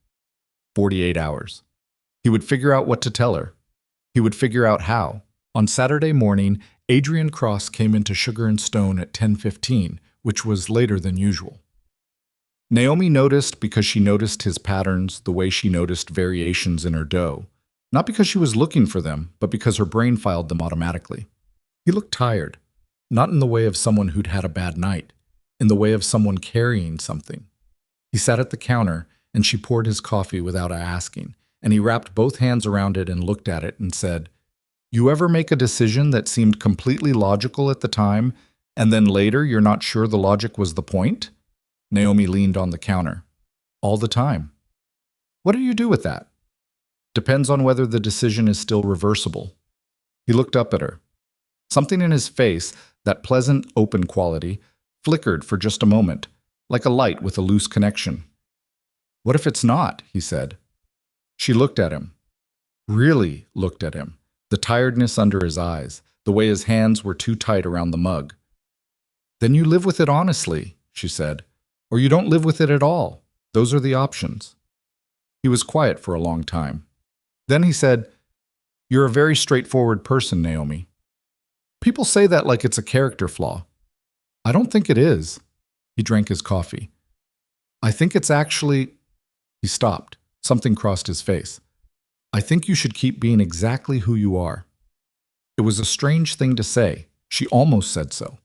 48 hours. He would figure out what to tell her. He would figure out how. On Saturday morning, Adrian Cross came into Sugar and Stone at 10:15, which was later than usual. Naomi noticed because she noticed his patterns the way she noticed variations in her dough. Not because she was looking for them, but because her brain filed them automatically. He looked tired, not in the way of someone who'd had a bad night, in the way of someone carrying something. He sat at the counter, and she poured his coffee without asking, and he wrapped both hands around it and looked at it and said, "You ever make a decision that seemed completely logical at the time, and then later you're not sure the logic was the point?" Naomi leaned on the counter. "All the time." "What do you do with that?" "Depends on whether the decision is still reversible." He looked up at her. Something in his face, that pleasant, open quality, flickered for just a moment, like a light with a loose connection. "What if it's not?" he said. She looked at him. Really looked at him. The tiredness under his eyes, the way his hands were too tight around the mug. "Then you live with it honestly," she said. "Or you don't live with it at all. Those are the options." He was quiet for a long time. Then he said, "You're a very straightforward person, Naomi." "People say that like it's a character flaw." "I don't think it is." He drank his coffee. "I think it's actually—" He stopped. Something crossed his face. "I think you should keep being exactly who you are." It was a strange thing to say. She almost said so.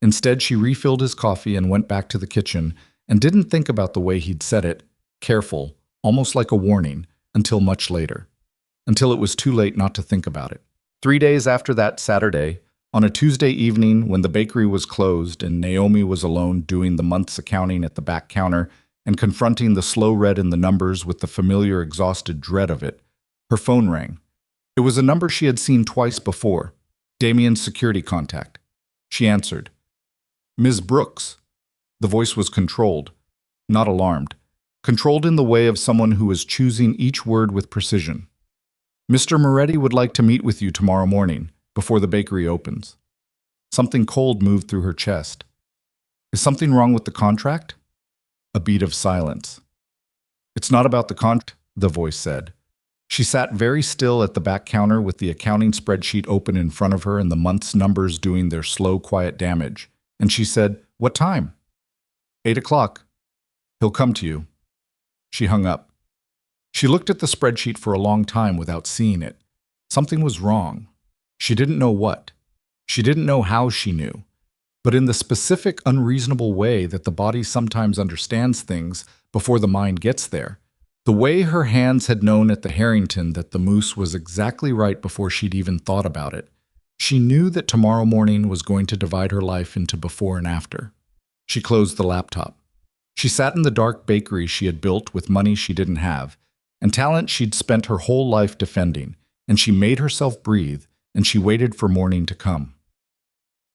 Instead, she refilled his coffee and went back to the kitchen and didn't think about the way he'd said it, careful, almost like a warning, until much later. Until it was too late not to think about it. 3 days after that Saturday, on a Tuesday evening when the bakery was closed and Naomi was alone doing the month's accounting at the back counter and confronting the slow red in the numbers with the familiar exhausted dread of it, her phone rang. It was a number she had seen twice before, Damien's security contact. She answered. "Ms. Brooks." The voice was controlled, not alarmed, controlled in the way of someone who was choosing each word with precision. "Mr. Moretti would like to meet with you tomorrow morning, before the bakery opens." Something cold moved through her chest. "Is something wrong with the contract?" A beat of silence. "It's not about the contract," the voice said. She sat very still at the back counter with the accounting spreadsheet open in front of her and the month's numbers doing their slow, quiet damage. And she said, "What time?" 8 o'clock. "He'll come to you." She hung up. She looked at the spreadsheet for a long time without seeing it. Something was wrong. She didn't know what. She didn't know how she knew. But in the specific, unreasonable way that the body sometimes understands things before the mind gets there, the way her hands had known at the Harrington that the mousse was exactly right before she'd even thought about it, she knew that tomorrow morning was going to divide her life into before and after. She closed the laptop. She sat in the dark bakery she had built with money she didn't have, and talent she'd spent her whole life defending, and she made herself breathe, and she waited for morning to come.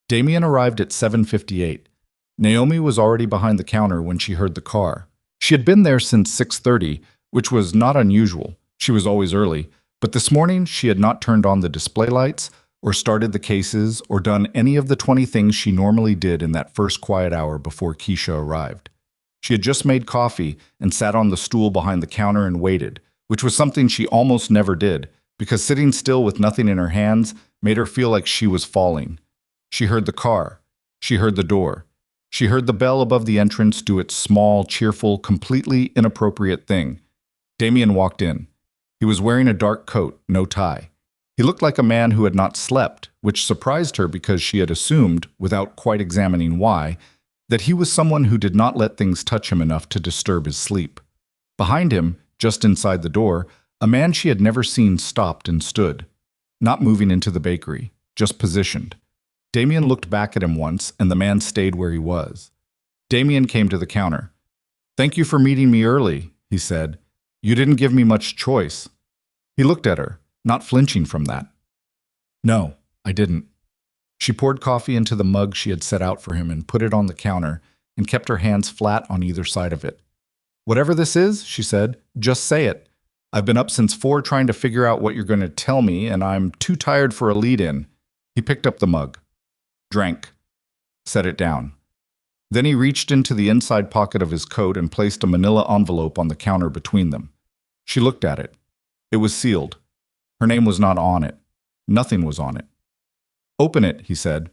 Damien arrived at 7:58. Naomi was already behind the counter when she heard the car. She had been there since 6:30, which was not unusual. She was always early, but this morning she had not turned on the display lights, or started the cases, or done any of the 20 things she normally did in that first quiet hour before Keisha arrived. She had just made coffee and sat on the stool behind the counter and waited, which was something she almost never did, because sitting still with nothing in her hands made her feel like she was falling. She heard the car. She heard the door. She heard the bell above the entrance do its small, cheerful, completely inappropriate thing. Damien walked in. He was wearing a dark coat, no tie. He looked like a man who had not slept, which surprised her because she had assumed, without quite examining why, that he was someone who did not let things touch him enough to disturb his sleep. Behind him, just inside the door, a man she had never seen stopped and stood, not moving into the bakery, just positioned. Damien looked back at him once, and the man stayed where he was. Damien came to the counter. "Thank you for meeting me early," he said. "You didn't give me much choice." He looked at her, not flinching from that. "No, I didn't." She poured coffee into the mug she had set out for him and put it on the counter and kept her hands flat on either side of it. "Whatever this is," she said, "just say it. I've been up since 4 trying to figure out what you're going to tell me, and I'm too tired for a lead-in." He picked up the mug, drank, set it down. Then he reached into the inside pocket of his coat and placed a manila envelope on the counter between them. She looked at it. It was sealed. Her name was not on it. Nothing was on it. "Open it," he said.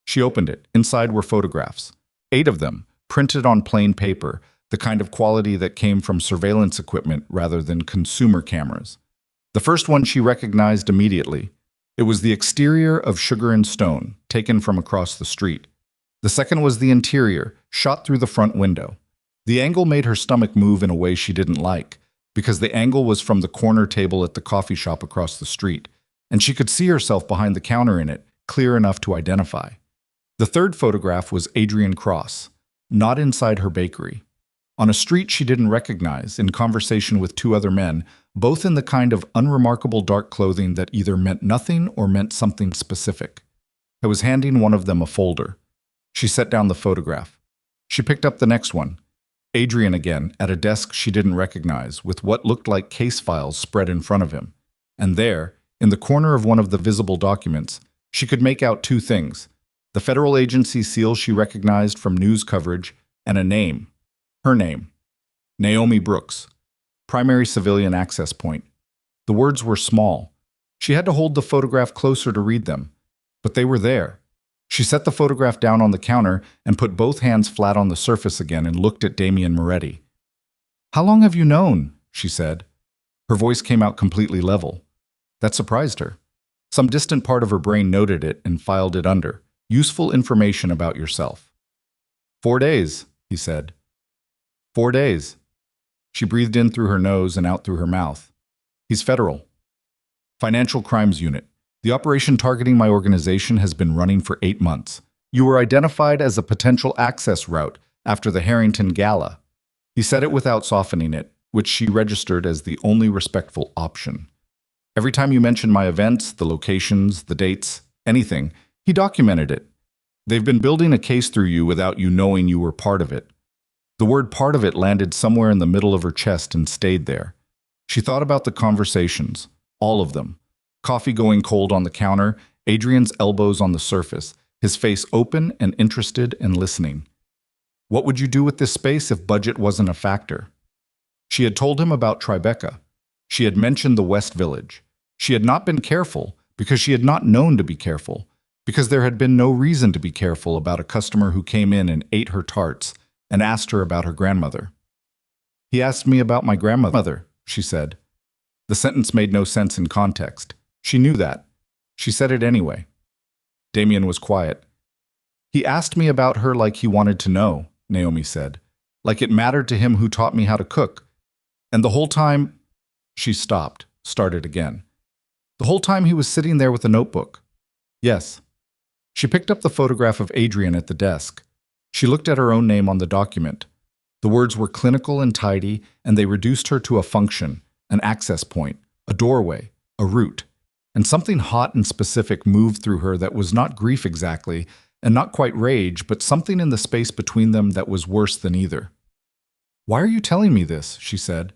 She opened it. Inside were photographs. 8 of them, printed on plain paper, the kind of quality that came from surveillance equipment rather than consumer cameras. The first one she recognized immediately. It was the exterior of Sugar and Stone, taken from across the street. The second was the interior, shot through the front window. The angle made her stomach move in a way she didn't like, because the angle was from the corner table at the coffee shop across the street, and she could see herself behind the counter in it, clear enough to identify. The third photograph was Adrian Cross, not inside her bakery. On a street she didn't recognize, in conversation with two other men, both in the kind of unremarkable dark clothing that either meant nothing or meant something specific. I was handing one of them a folder. She set down the photograph. She picked up the next one. Adrian again, at a desk she didn't recognize, with what looked like case files spread in front of him. And there, in the corner of one of the visible documents, she could make out two things: the federal agency seal she recognized from news coverage, and a name. Her name. Naomi Brooks. Primary civilian access point. The words were small. She had to hold the photograph closer to read them. But they were there. She set the photograph down on the counter and put both hands flat on the surface again and looked at Damian Moretti. "How long have you known?" she said. Her voice came out completely level. That surprised her. Some distant part of her brain noted it and filed it under. Useful information about yourself. 4 days, he said. 4 days. She breathed in through her nose and out through her mouth. He's federal. Financial Crimes Unit. The operation targeting my organization has been running for 8 months. You were identified as a potential access route after the Harrington Gala. He said it without softening it, which she registered as the only respectful option. Every time you mentioned my events, the locations, the dates, anything, he documented it. They've been building a case through you without you knowing you were part of it. The word part of it landed somewhere in the middle of her chest and stayed there. She thought about the conversations, all of them. Coffee going cold on the counter, Adrian's elbows on the surface, his face open and interested and listening. What would you do with this space if budget wasn't a factor? She had told him about Tribeca. She had mentioned the West Village. She had not been careful because she had not known to be careful, because there had been no reason to be careful about a customer who came in and ate her tarts and asked her about her grandmother. He asked me about my grandmother, she said. The sentence made no sense in context. She knew that. She said it anyway. Damian was quiet. He asked me about her like he wanted to know, Naomi said. Like it mattered to him who taught me how to cook. And the whole time... She stopped, started again. The whole time he was sitting there with a notebook. Yes. She picked up the photograph of Adrian at the desk. She looked at her own name on the document. The words were clinical and tidy, and they reduced her to a function, an access point, a doorway, a route. And something hot and specific moved through her that was not grief exactly, and not quite rage, but something in the space between them that was worse than either. Why are you telling me this? She said.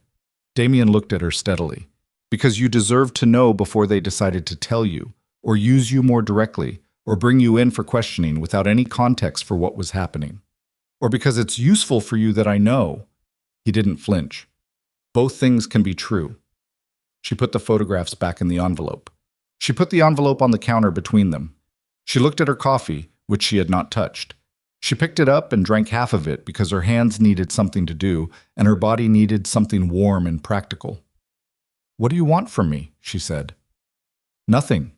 Damian looked at her steadily. Because you deserved to know before they decided to tell you, or use you more directly, or bring you in for questioning without any context for what was happening. Or because it's useful for you that I know. He didn't flinch. Both things can be true. She put the photographs back in the envelope. She put the envelope on the counter between them. She looked at her coffee, which she had not touched. She picked it up and drank half of it because her hands needed something to do, and her body needed something warm and practical. What do you want from me? She said. Nothing.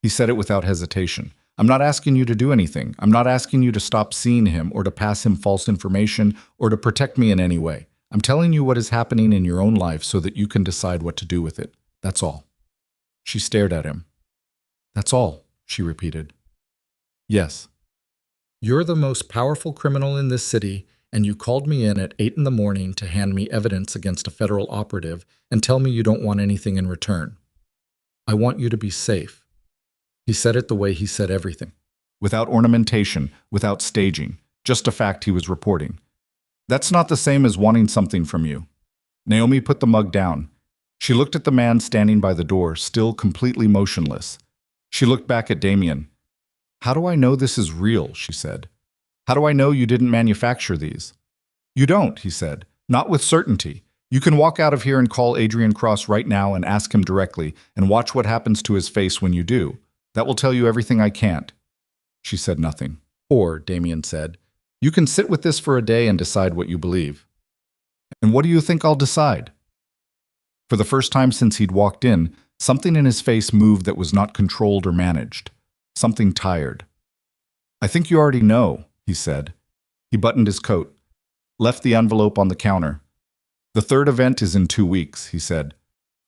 He said it without hesitation. I'm not asking you to do anything. I'm not asking you to stop seeing him or to pass him false information or to protect me in any way. I'm telling you what is happening in your own life so that you can decide what to do with it. That's all. She stared at him. That's all, she repeated. Yes. You're the most powerful criminal in this city, and you called me in at 8 in the morning to hand me evidence against a federal operative and tell me you don't want anything in return. I want you to be safe. He said it the way he said everything. Without ornamentation, without staging, just a fact he was reporting. That's not the same as wanting something from you. Naomi put the mug down. She looked at the man standing by the door, still completely motionless. She looked back at Damian. How do I know this is real? She said. How do I know you didn't manufacture these? You don't, he said. Not with certainty. You can walk out of here and call Adrian Cross right now and ask him directly and watch what happens to his face when you do. That will tell you everything I can't. She said nothing. Or, Damian said, you can sit with this for a day and decide what you believe. And what do you think I'll decide? For the first time since he'd walked in, something in his face moved that was not controlled or managed. Something tired. I think you already know, he said. He buttoned his coat. left the envelope on the counter. "The third event is in 2 weeks," he said.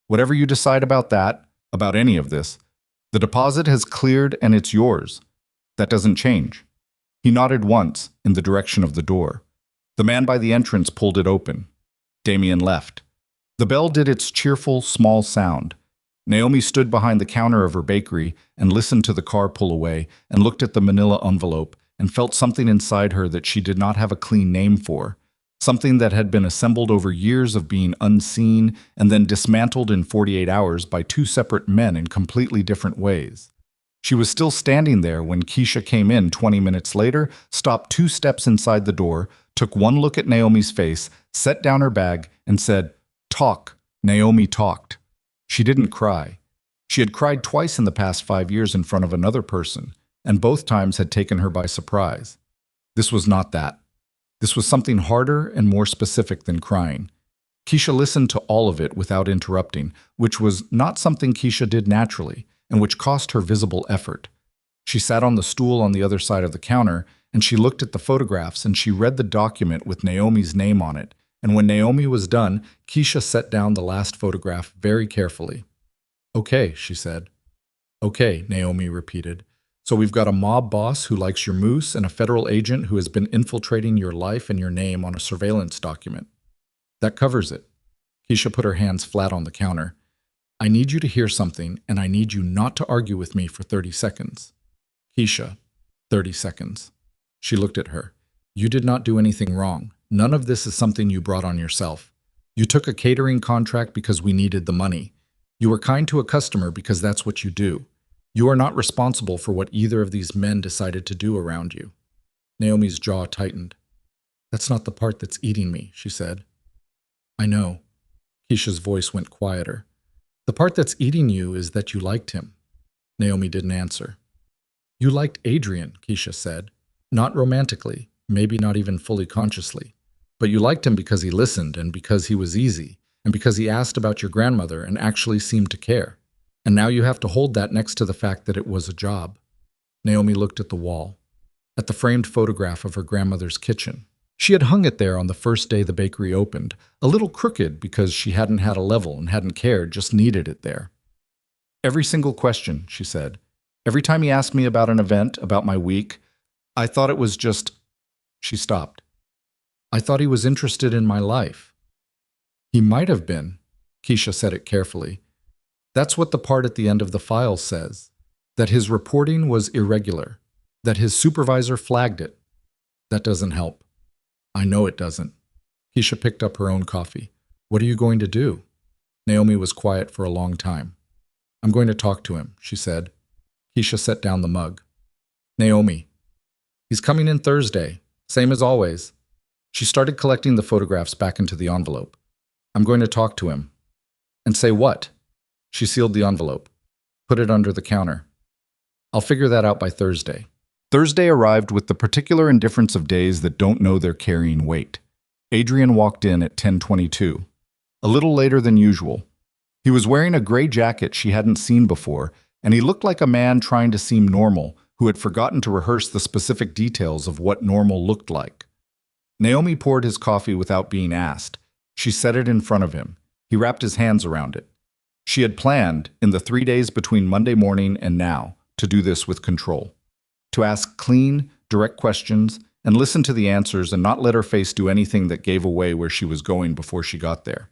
"Whatever you decide about that, about any of this, the deposit has cleared and it's yours. That doesn't change." He nodded once in the direction of the door. The man by the entrance pulled it open. Damien left. The bell did its cheerful, small sound. Naomi stood behind the counter of her bakery and listened to the car pull away and looked at the manila envelope and felt something inside her that she did not have a clean name for, something that had been assembled over years of being unseen and then dismantled in 48 hours by two separate men in completely different ways. She was still standing there when Keisha came in 20 minutes later, stopped 2 steps inside the door, took one look at Naomi's face, set down her bag, and said, "Talk." Naomi talked. She didn't cry. She had cried twice in the past 5 years in front of another person, and both times had taken her by surprise. This was not that. This was something harder and more specific than crying. Keisha listened to all of it without interrupting, which was not something Keisha did naturally, and which cost her visible effort. She sat on the stool on the other side of the counter, and she looked at the photographs and she read the document with Naomi's name on it, and when Naomi was done, Keisha set down the last photograph very carefully. "Okay," she said. "Okay," Naomi repeated. "So we've got a mob boss who likes your moose and a federal agent who has been infiltrating your life and your name on a surveillance document. That covers it." Keisha put her hands flat on the counter. "I need you to hear something, and I need you not to argue with me for 30 seconds. Keisha, 30 seconds. She looked at her. "You did not do anything wrong. None of this is something you brought on yourself. You took a catering contract because we needed the money. You were kind to a customer because that's what you do. You are not responsible for what either of these men decided to do around you." Naomi's jaw tightened. "That's not the part that's eating me," she said. "I know." Keisha's voice went quieter. "The part that's eating you is that you liked him." Naomi didn't answer. "You liked Adrian," Keisha said. "Not romantically, maybe not even fully consciously. But you liked him because he listened and because he was easy and because he asked about your grandmother and actually seemed to care. And now you have to hold that next to the fact that it was a job." Naomi looked at the wall, at the framed photograph of her grandmother's kitchen. She had hung it there on the first day the bakery opened, a little crooked because she hadn't had a level and hadn't cared, just needed it there. "Every single question," she said. "Every time he asked me about an event, about my week, I thought it was just—" She stopped. "I thought he was interested in my life." "He might have been," Keisha said it carefully. "That's what the part at the end of the file says, that his reporting was irregular, that his supervisor flagged it. That doesn't help." "I know it doesn't." Keisha picked up her own coffee. "What are you going to do?" Naomi was quiet for a long time. "I'm going to talk to him," she said. Keisha set down the mug. "Naomi, he's coming in Thursday, same as always." She started collecting the photographs back into the envelope. "I'm going to talk to him." "And say what?" She sealed the envelope, put it under the counter. "I'll figure that out by Thursday." Thursday arrived with the particular indifference of days that don't know they're carrying weight. Adrian walked in at 10:22, a little later than usual. He was wearing a gray jacket she hadn't seen before, and he looked like a man trying to seem normal who had forgotten to rehearse the specific details of what normal looked like. Naomi poured his coffee without being asked. She set it in front of him. He wrapped his hands around it. She had planned, in the 3 days between Monday morning and now, to do this with control. To ask clean, direct questions and listen to the answers and not let her face do anything that gave away where she was going before she got there.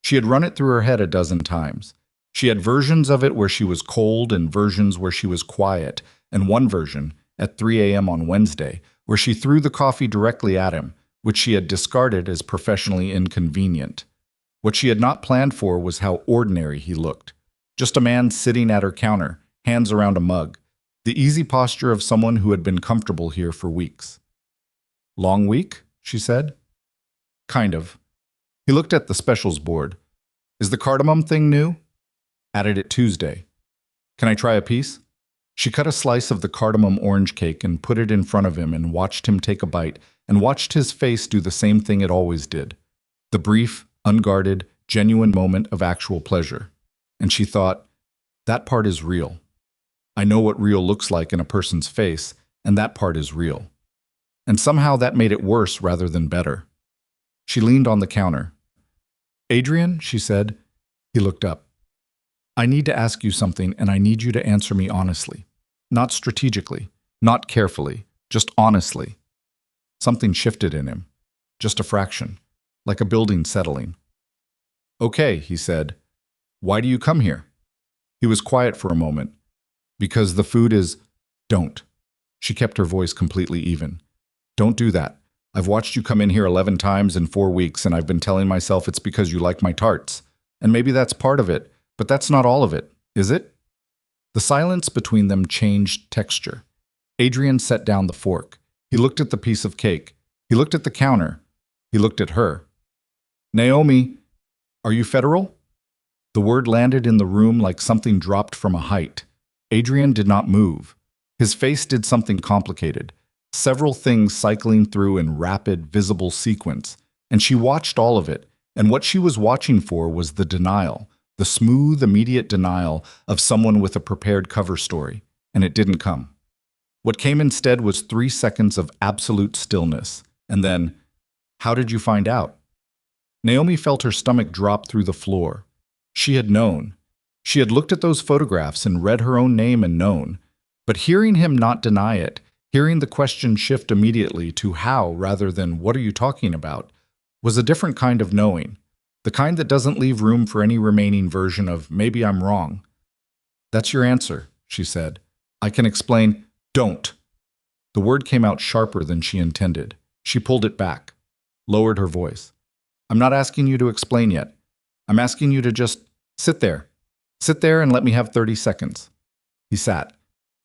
She had run it through her head a dozen times. She had versions of it where she was cold and versions where she was quiet, and one version, at 3 a.m. on Wednesday, where she threw the coffee directly at him, which she had discarded as professionally inconvenient. What she had not planned for was how ordinary he looked. Just a man sitting at her counter, hands around a mug. The easy posture of someone who had been comfortable here for weeks. "Long week?" she said. "Kind of." He looked at the specials board. "Is the cardamom thing new?" "Added it Tuesday." "Can I try a piece?" She cut a slice of the cardamom orange cake and put it in front of him and watched him take a bite and watched his face do the same thing it always did. The brief, unguarded, genuine moment of actual pleasure. And she thought, that part is real. I know what real looks like in a person's face, and that part is real. And somehow that made it worse rather than better. She leaned on the counter. "Adrian," she said. He looked up. "I need to ask you something, and I need you to answer me honestly. Not strategically, not carefully, just honestly." Something shifted in him. Just a fraction, like a building settling. "Okay," he said. "Why do you come here?" He was quiet for a moment. "Because the food is—" "Don't." She kept her voice completely even. "Don't do that. I've watched you come in here 11 times in 4 weeks, and I've been telling myself it's because you like my tarts. And maybe that's part of it, but that's not all of it, is it?" The silence between them changed texture. Adrian set down the fork. He looked at the piece of cake. He looked at the counter. He looked at her. "Naomi, are you federal?" The word landed in the room like something dropped from a height. Adrian did not move. His face did something complicated. Several things cycling through in rapid, visible sequence. And she watched all of it. And what she was watching for was the denial. The smooth, immediate denial of someone with a prepared cover story. And it didn't come. What came instead was 3 seconds of absolute stillness. And then, "How did you find out?" Naomi felt her stomach drop through the floor. She had known. She had looked at those photographs and read her own name and known. But hearing him not deny it, hearing the question shift immediately to how rather than what are you talking about, was a different kind of knowing. The kind that doesn't leave room for any remaining version of maybe I'm wrong. "That's your answer," she said. "I can explain." "Don't." The word came out sharper than she intended. She pulled it back, lowered her voice. "I'm not asking you to explain yet. I'm asking you to just sit there. Sit there and let me have 30 seconds. He sat.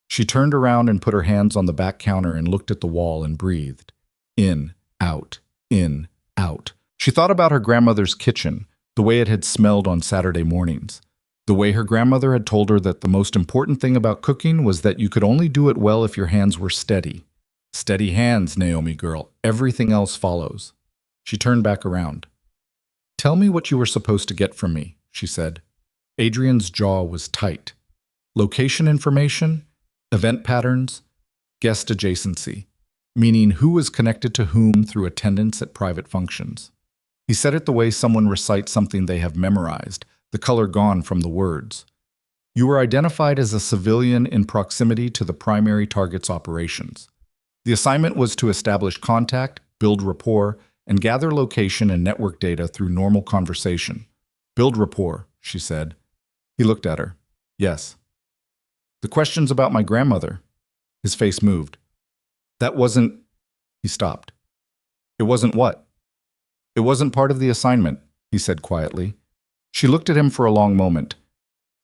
She turned around and put her hands on the back counter and looked at the wall and breathed. In, out, in, out. She thought about her grandmother's kitchen, the way it had smelled on Saturday mornings. The way her grandmother had told her that the most important thing about cooking was that you could only do it well if your hands were steady. Steady hands, Naomi girl. Everything else follows. She turned back around. "Tell me what you were supposed to get from me," she said. Adrian's jaw was tight. Location information, event patterns, guest adjacency, meaning who was connected to whom through attendance at private functions. He said it the way someone recites something they have memorized, the color gone from the words. You were identified as a civilian in proximity to the primary target's operations. The assignment was to establish contact, build rapport, and gather location and network data through normal conversation. "Build rapport," she said. He looked at her. "Yes." "The question's about my grandmother." His face moved. "That wasn't—" He stopped. "It wasn't what?" "It wasn't part of the assignment," he said quietly. She looked at him for a long moment.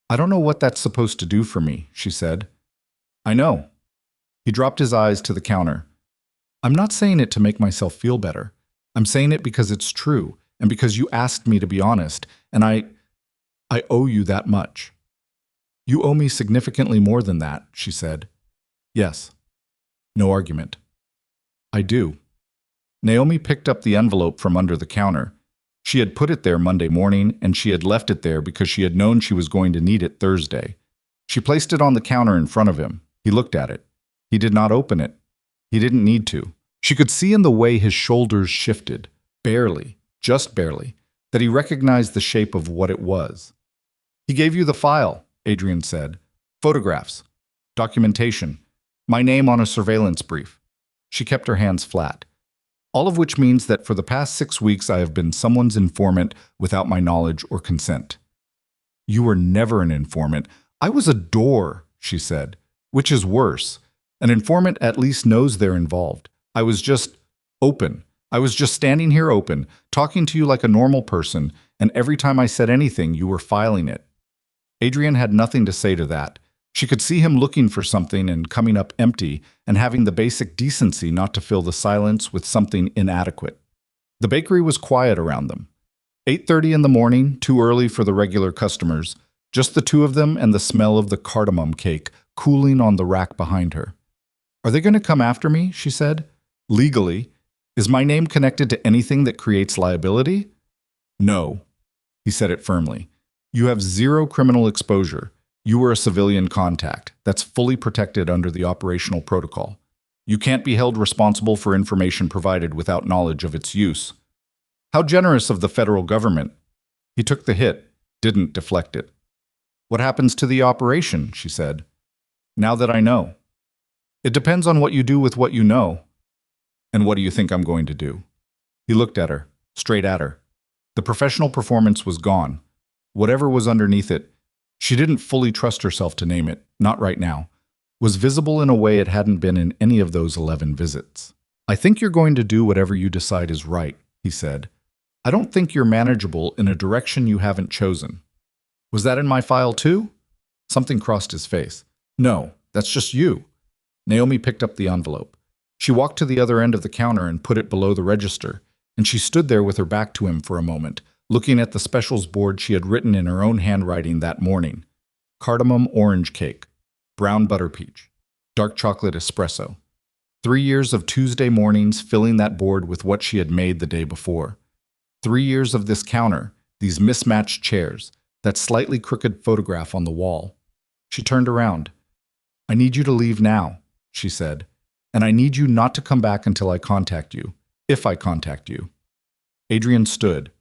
"I don't know what that's supposed to do for me," she said. "I know." He dropped his eyes to the counter. "I'm not saying it to make myself feel better. I'm saying it because it's true, and because you asked me to be honest, and I owe you that much." "You owe me significantly more than that," she said. "Yes." No argument. "I do." Naomi picked up the envelope from under the counter. She had put it there Monday morning, and she had left it there because she had known she was going to need it Thursday. She placed it on the counter in front of him. He looked at it. He did not open it. He didn't need to. She could see in the way his shoulders shifted, barely, just barely, that he recognized the shape of what it was. "He gave you the file," Adrian said. "Photographs. Documentation. My name on a surveillance brief." She kept her hands flat. "All of which means that for the past 6 weeks I have been someone's informant without my knowledge or consent." "You were never an informant. I was a door," she said. "Which is worse. An informant at least knows they're involved. I was just open. I was just standing here open, talking to you like a normal person, and every time I said anything, you were filing it." Adrian had nothing to say to that. She could see him looking for something and coming up empty and having the basic decency not to fill the silence with something inadequate. The bakery was quiet around them. 8:30 in the morning, too early for the regular customers, just the two of them and the smell of the cardamom cake cooling on the rack behind her. "Are they going to come after me?" she said. "Legally. Is my name connected to anything that creates liability?" "No." He said it firmly. "You have zero criminal exposure. You were a civilian contact. That's fully protected under the operational protocol. You can't be held responsible for information provided without knowledge of its use." How generous of the federal government. He took the hit, didn't deflect it. What happens to the operation, she said. Now that I know. It depends on what you do with what you know. And what do you think I'm going to do? He looked at her, straight at her. The professional performance was gone. Whatever was underneath it, she didn't fully trust herself to name it, not right now, was visible in a way it hadn't been in any of those 11 visits. I think you're going to do whatever you decide is right, he said. I don't think you're manageable in a direction you haven't chosen. Was that in my file too? Something crossed his face. No, that's just you. Naomi picked up the envelope. She walked to the other end of the counter and put it below the register, and she stood there with her back to him for a moment, looking at the specials board she had written in her own handwriting that morning. Cardamom orange cake, brown butter peach, dark chocolate espresso. 3 years of Tuesday mornings filling that board with what she had made the day before. 3 years of this counter, these mismatched chairs, that slightly crooked photograph on the wall. She turned around. I need you to leave now, she said, and I need you not to come back until I contact you, if I contact you. Adrian stood.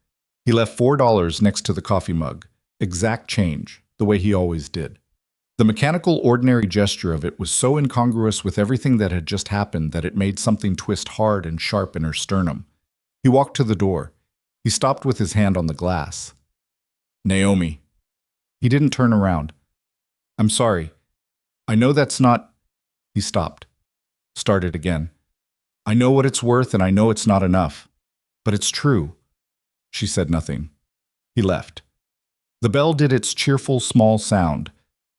He left $4 next to the coffee mug, exact change, the way he always did. The mechanical, ordinary gesture of it was so incongruous with everything that had just happened that it made something twist hard and sharp in her sternum. He walked to the door. He stopped with his hand on the glass. Naomi. He didn't turn around. I'm sorry. I know that's not... He stopped. Started again. I know what it's worth and I know it's not enough. But it's true. She said nothing. He left. The bell did its cheerful, small sound.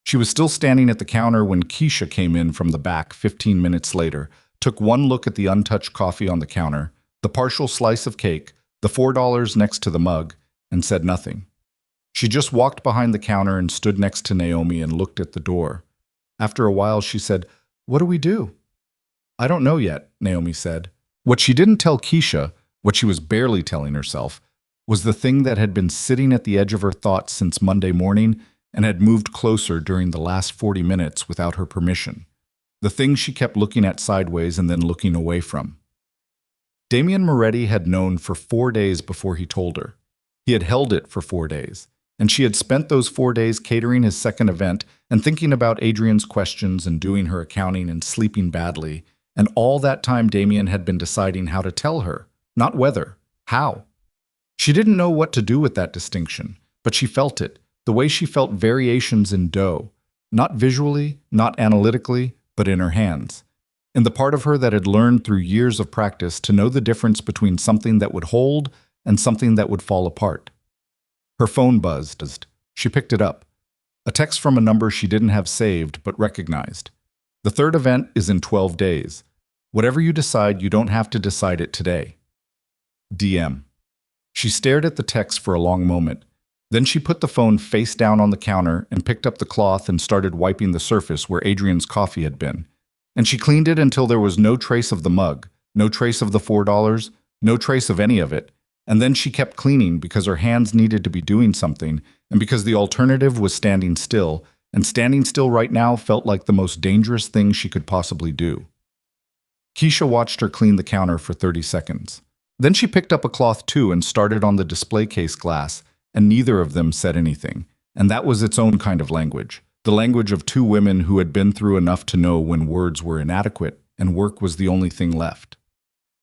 She was still standing at the counter when Keisha came in from the back 15 minutes later, took one look at the untouched coffee on the counter, the partial slice of cake, the $4 next to the mug, and said nothing. She just walked behind the counter and stood next to Naomi and looked at the door. After a while, she said, What do we do? I don't know yet, Naomi said. What she didn't tell Keisha, what she was barely telling herself, was the thing that had been sitting at the edge of her thoughts since Monday morning and had moved closer during the last 40 minutes without her permission. The thing she kept looking at sideways and then looking away from. Damian Moretti had known for 4 days before he told her. He had held it for 4 days, and she had spent those 4 days catering his second event and thinking about Adrian's questions and doing her accounting and sleeping badly, and all that time Damian had been deciding how to tell her, not whether, how. She didn't know what to do with that distinction, but she felt it, the way she felt variations in dough, not visually, not analytically, but in her hands. In the part of her that had learned through years of practice to know the difference between something that would hold and something that would fall apart. Her phone buzzed. She picked it up. A text from a number she didn't have saved but recognized. The third event is in 12 days. Whatever you decide, you don't have to decide it today. DM. She stared at the text for a long moment. Then she put the phone face down on the counter and picked up the cloth and started wiping the surface where Adrian's coffee had been. And she cleaned it until there was no trace of the mug, no trace of the $4, no trace of any of it. And then she kept cleaning because her hands needed to be doing something and because the alternative was standing still, and standing still right now felt like the most dangerous thing she could possibly do. Keisha watched her clean the counter for 30 seconds. Then she picked up a cloth too and started on the display case glass, and neither of them said anything. And that was its own kind of language, the language of two women who had been through enough to know when words were inadequate and work was the only thing left.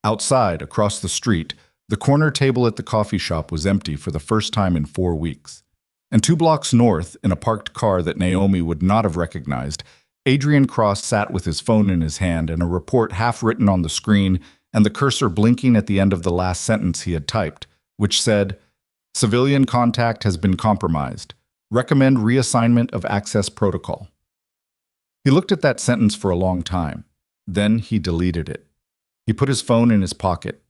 Outside, across the street, the corner table at the coffee shop was empty for the first time in 4 weeks. And 2 blocks north, in a parked car that Naomi would not have recognized, Adrian Cross sat with his phone in his hand and a report half written on the screen and the cursor blinking at the end of the last sentence he had typed, which said, Civilian contact has been compromised. Recommend reassignment of access protocol. He looked at that sentence for a long time. Then he deleted it. He put his phone in his pocket.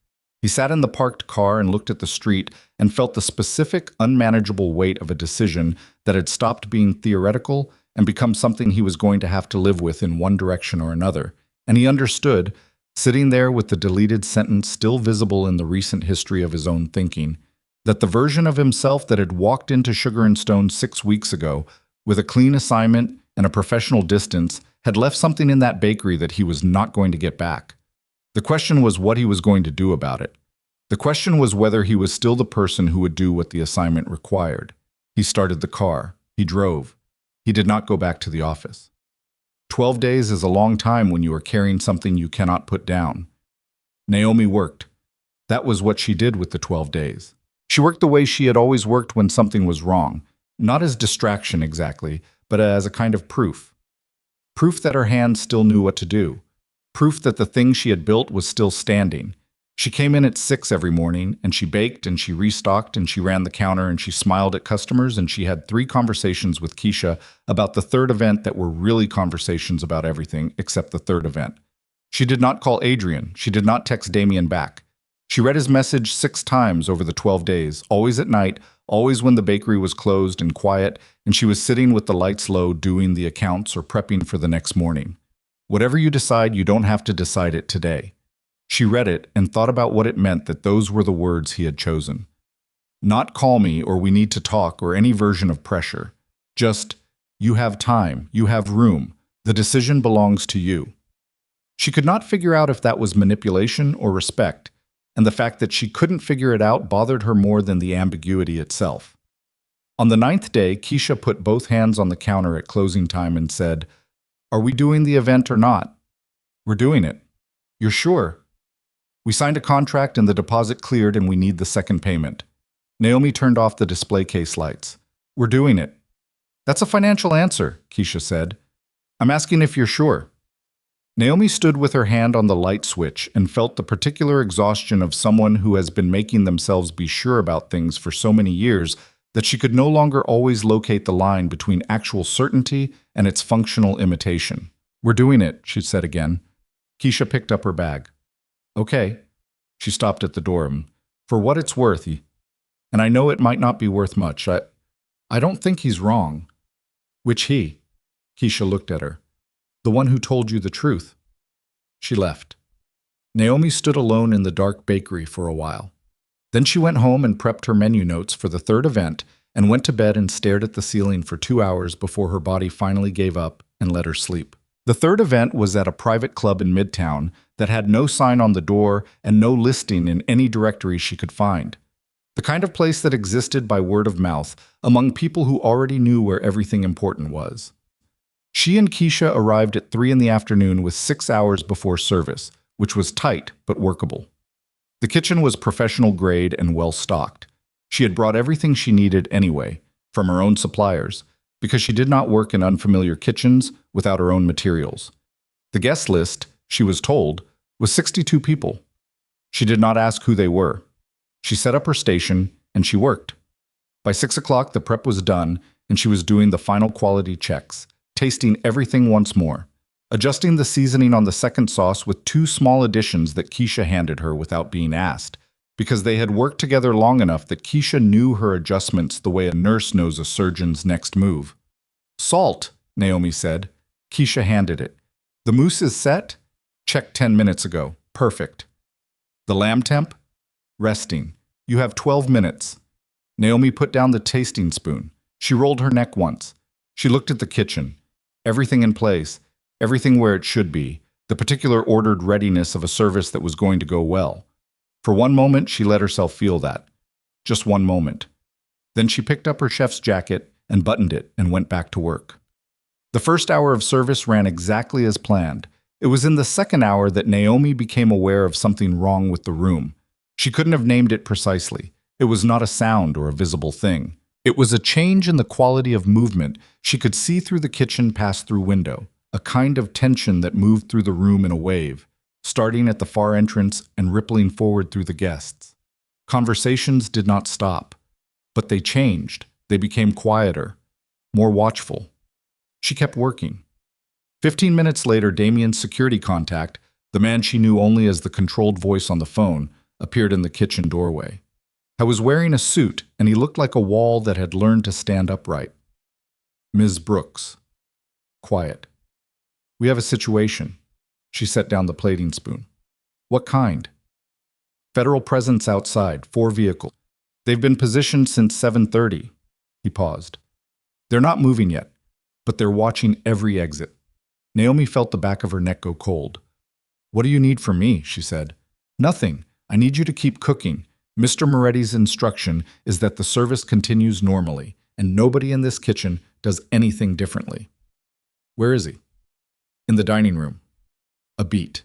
He sat in the parked car and looked at the street and felt the specific, unmanageable weight of a decision that had stopped being theoretical and become something he was going to have to live with in one direction or another. And he understood, sitting there with the deleted sentence still visible in the recent history of his own thinking, that the version of himself that had walked into Sugar and Stone 6 weeks ago with a clean assignment and a professional distance had left something in that bakery that he was not going to get back. The question was what he was going to do about it. The question was whether he was still the person who would do what the assignment required. He started the car. He drove. He did not go back to the office. 12 days is a long time when you are carrying something you cannot put down. Naomi worked. That was what she did with the 12 days. She worked the way she had always worked when something was wrong, not as distraction exactly, but as a kind of proof. Proof that her hands still knew what to do. Proof that the thing she had built was still standing. She came in at 6 every morning, and she baked, and she restocked, and she ran the counter, and she smiled at customers, and she had 3 conversations with Keisha about the third event that were really conversations about everything except the third event. She did not call Adrian. She did not text Damien back. She read his message 6 times over the 12 days, always at night, always when the bakery was closed and quiet, and she was sitting with the lights low doing the accounts or prepping for the next morning. Whatever you decide, you don't have to decide it today. She read it and thought about what it meant that those were the words he had chosen. Not call me or we need to talk or any version of pressure. Just, you have time, you have room, the decision belongs to you. She could not figure out if that was manipulation or respect, and the fact that she couldn't figure it out bothered her more than the ambiguity itself. On the 9th day, Keisha put both hands on the counter at closing time and said, "Are we doing the event or not?" "We're doing it." "You're sure?" "We signed a contract and the deposit cleared and we need the second payment." Naomi turned off the display case lights. "We're doing it." "That's a financial answer," Keisha said. "I'm asking if you're sure." Naomi stood with her hand on the light switch and felt the particular exhaustion of someone who has been making themselves be sure about things for so many years that she could no longer always locate the line between actual certainty and its functional imitation. "We're doing it," she said again. Keisha picked up her bag. "Okay." She stopped at the door. "For what it's worth, and I know it might not be worth much. I don't think he's wrong." "Which he?" Keisha looked at her. "The one who told you the truth." She left. Naomi stood alone in the dark bakery for a while. Then she went home and prepped her menu notes for the third event and went to bed and stared at the ceiling for 2 hours before her body finally gave up and let her sleep. The third event was at a private club in Midtown that had no sign on the door and no listing in any directory she could find. The kind of place that existed by word of mouth among people who already knew where everything important was. She and Keisha arrived at 3 in the afternoon with 6 hours before service, which was tight but workable. The kitchen was professional grade and well stocked. She had brought everything she needed anyway, from her own suppliers, because she did not work in unfamiliar kitchens without her own materials. The guest list, she was told, was 62 people. She did not ask who they were. She set up her station, and she worked. By 6 o'clock, the prep was done, and she was doing the final quality checks, tasting everything once more, adjusting the seasoning on the second sauce with 2 small additions that Keisha handed her without being asked, because they had worked together long enough that Keisha knew her adjustments the way a nurse knows a surgeon's next move. "Salt," Naomi said. Keisha handed it. "The mousse is set? Checked 10 minutes ago. Perfect." "The lamb temp?" "Resting. You have 12 minutes." Naomi put down the tasting spoon. She rolled her neck once. She looked at the kitchen. Everything in place, everything where it should be, the particular ordered readiness of a service that was going to go well. For one moment, she let herself feel that. Just one moment. Then she picked up her chef's jacket and buttoned it and went back to work. The first hour of service ran exactly as planned. It was in the second hour that Naomi became aware of something wrong with the room. She couldn't have named it precisely. It was not a sound or a visible thing. It was a change in the quality of movement. She could see through the kitchen pass-through window, a kind of tension that moved through the room in a wave, starting at the far entrance and rippling forward through the guests. Conversations did not stop, but they changed. They became quieter, more watchful. She kept working. 15 minutes later, Damien's security contact, the man she knew only as the controlled voice on the phone, appeared in the kitchen doorway. I was wearing a suit, and he looked like a wall that had learned to stand upright. "Ms. Brooks." Quiet. "We have a situation." She set down the plating spoon. "What kind?" "Federal presence outside, 4 vehicles. They've been positioned since 7:30. He paused. "They're not moving yet, but they're watching every exit." Naomi felt the back of her neck go cold. "What do you need from me?" she said. "Nothing. I need you to keep cooking. Mr. Moretti's instruction is that the service continues normally, and nobody in this kitchen does anything differently. Where is he? In the dining room. A beat.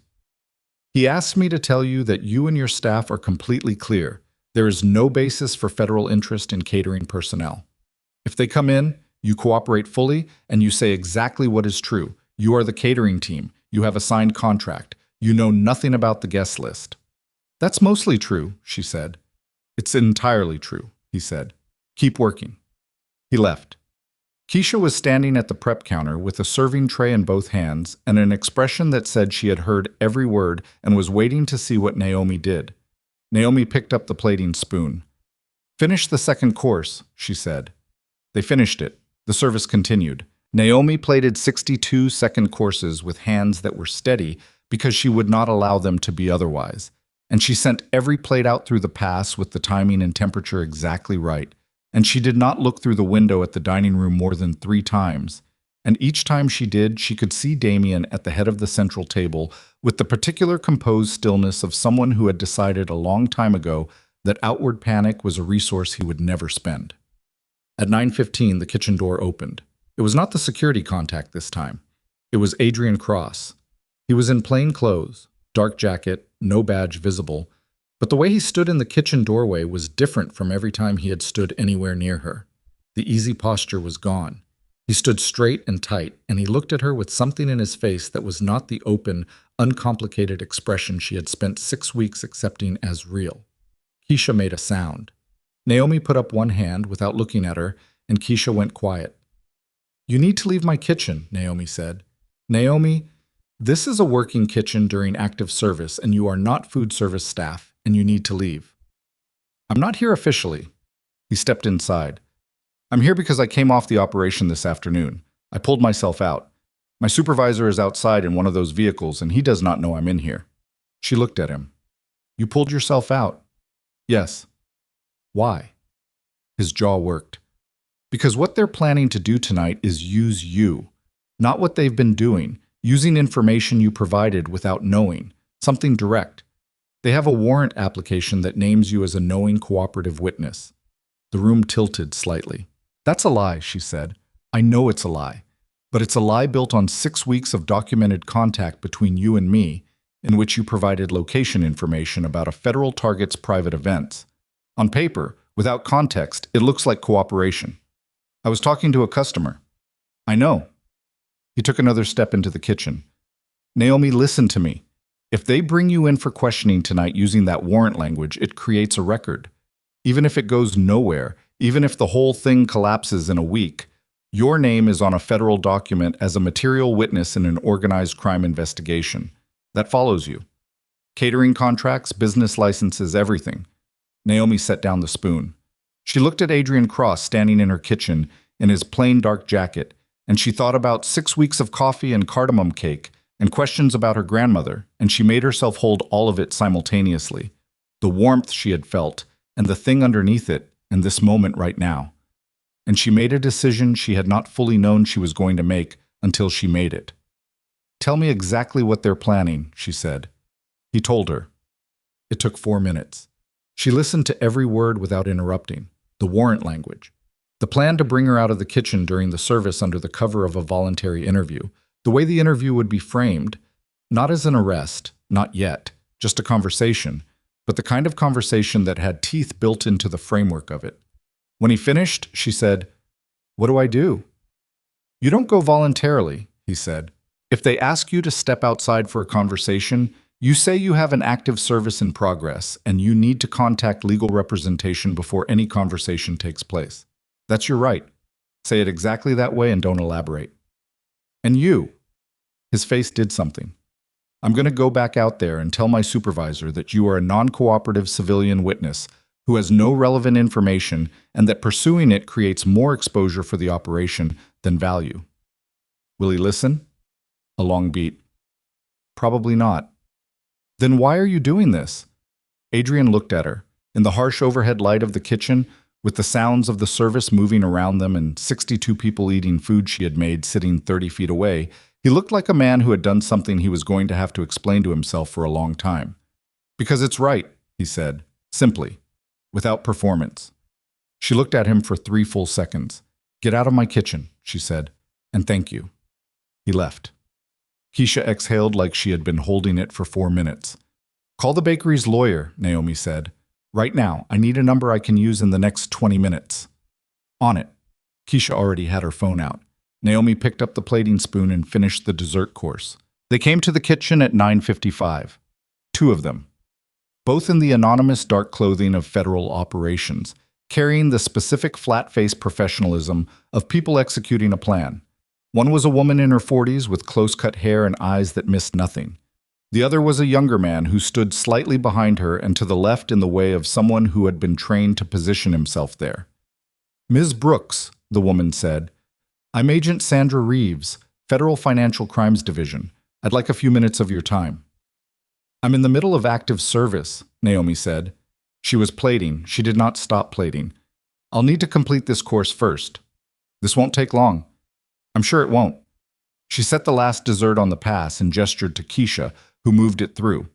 He asked me to tell you that you and your staff are completely clear. There is no basis for federal interest in catering personnel. If they come in, you cooperate fully, and you say exactly what is true. You are the catering team. You have a signed contract. You know nothing about the guest list. That's mostly true, she said. It's entirely true, he said. Keep working. He left. Keisha was standing at the prep counter with a serving tray in both hands and an expression that said she had heard every word and was waiting to see what Naomi did. Naomi picked up the plating spoon. Finish the second course, she said. They finished it. The service continued. Naomi plated 62 second courses with hands that were steady because she would not allow them to be otherwise. And she sent every plate out through the pass with the timing and temperature exactly right. And she did not look through the window at the dining room more than 3 times. And each time she did, she could see Damien at the head of the central table with the particular composed stillness of someone who had decided a long time ago that outward panic was a resource he would never spend. At 9:15, the kitchen door opened. It was not the security contact this time. It was Adrian Cross. He was in plain clothes, dark jacket, no badge visible, but the way he stood in the kitchen doorway was different from every time he had stood anywhere near her. The easy posture was gone. He stood straight and tight, and he looked at her with something in his face that was not the open, uncomplicated expression she had spent 6 weeks accepting as real. Keisha made a sound. Naomi put up one hand without looking at her, and Keisha went quiet. "You need to leave my kitchen," Naomi said. "Naomi, this is a working kitchen during active service, and you are not food service staff, and you need to leave." "I'm not here officially." He stepped inside. "I'm here because I came off the operation this afternoon. I pulled myself out. My supervisor is outside in one of those vehicles, and he does not know I'm in here." She looked at him. "You pulled yourself out?" "Yes." "Why?" His jaw worked. "Because what they're planning to do tonight is use you, not what they've been doing, using information you provided without knowing, something direct. They have a warrant application that names you as a knowing cooperative witness." The room tilted slightly. "That's a lie," she said. "I know it's a lie. But it's a lie built on 6 weeks of documented contact between you and me, in which you provided location information about a federal target's private events. On paper, without context, it looks like cooperation. I was talking to a customer." "I know." He took another step into the kitchen. "Naomi, listen to me. If they bring you in for questioning tonight using that warrant language, it creates a record. Even if it goes nowhere, even if the whole thing collapses in a week, your name is on a federal document as a material witness in an organized crime investigation. That follows you. Catering contracts, business licenses, everything." Naomi set down the spoon. She looked at Adrian Cross standing in her kitchen in his plain dark jacket, and she thought about 6 weeks of coffee and cardamom cake and questions about her grandmother, and she made herself hold all of it simultaneously. The warmth she had felt, and the thing underneath it, and this moment right now. And she made a decision she had not fully known she was going to make until she made it. "Tell me exactly what they're planning," she said. He told her. It took 4 minutes. She listened to every word without interrupting. The warrant language. The plan to bring her out of the kitchen during the service under the cover of a voluntary interview. The way the interview would be framed, not as an arrest, not yet, just a conversation, but the kind of conversation that had teeth built into the framework of it. When he finished, she said, "What do I do?" "You don't go voluntarily," he said. "If they ask you to step outside for a conversation, you say you have an active service in progress and you need to contact legal representation before any conversation takes place. That's your right. Say it exactly that way and don't elaborate." "And you?" His face did something. "I'm going to go back out there and tell my supervisor that you are a non-cooperative civilian witness who has no relevant information and that pursuing it creates more exposure for the operation than value." Will he listen? A long beat. "Probably not." "Then why are you doing this?" Adrian looked at her. In the harsh overhead light of the kitchen, with the sounds of the service moving around them and 62 people eating food she had made sitting 30 feet away, he looked like a man who had done something he was going to have to explain to himself for a long time. "Because it's right," he said, simply, without performance. She looked at him for 3 full seconds. Get out of my kitchen, she said, and thank you. He left. Keisha exhaled like she had been holding it for 4 minutes. Call the bakery's lawyer, Naomi said. Right now, I need a number I can use in the next 20 minutes. On it. Keisha already had her phone out. Naomi picked up the plating spoon and finished the dessert course. They came to the kitchen at 9:55. 2 of them. Both in the anonymous dark clothing of federal operations, carrying the specific flat-faced professionalism of people executing a plan. One was a woman in her 40s with close-cut hair and eyes that missed nothing. The other was a younger man who stood slightly behind her and to the left in the way of someone who had been trained to position himself there. Ms. Brooks, the woman said, I'm Agent Sandra Reeves, Federal Financial Crimes Division. I'd like a few minutes of your time. I'm in the middle of active service, Naomi said. She was plating. She did not stop plating. I'll need to complete this course first. This won't take long. I'm sure it won't. She set the last dessert on the pass and gestured to Keisha, who moved it through.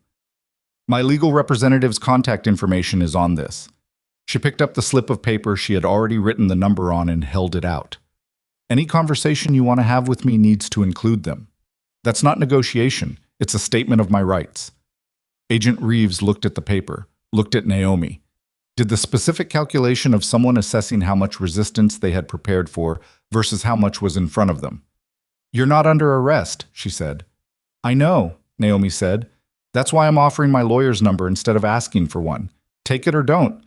My legal representative's contact information is on this. She picked up the slip of paper she had already written the number on and held it out. Any conversation you want to have with me needs to include them. That's not negotiation. It's a statement of my rights. Agent Reeves looked at the paper, looked at Naomi. Did the specific calculation of someone assessing how much resistance they had prepared for versus how much was in front of them. You're not under arrest, she said. I know, Naomi said. That's why I'm offering my lawyer's number instead of asking for one. Take it or don't.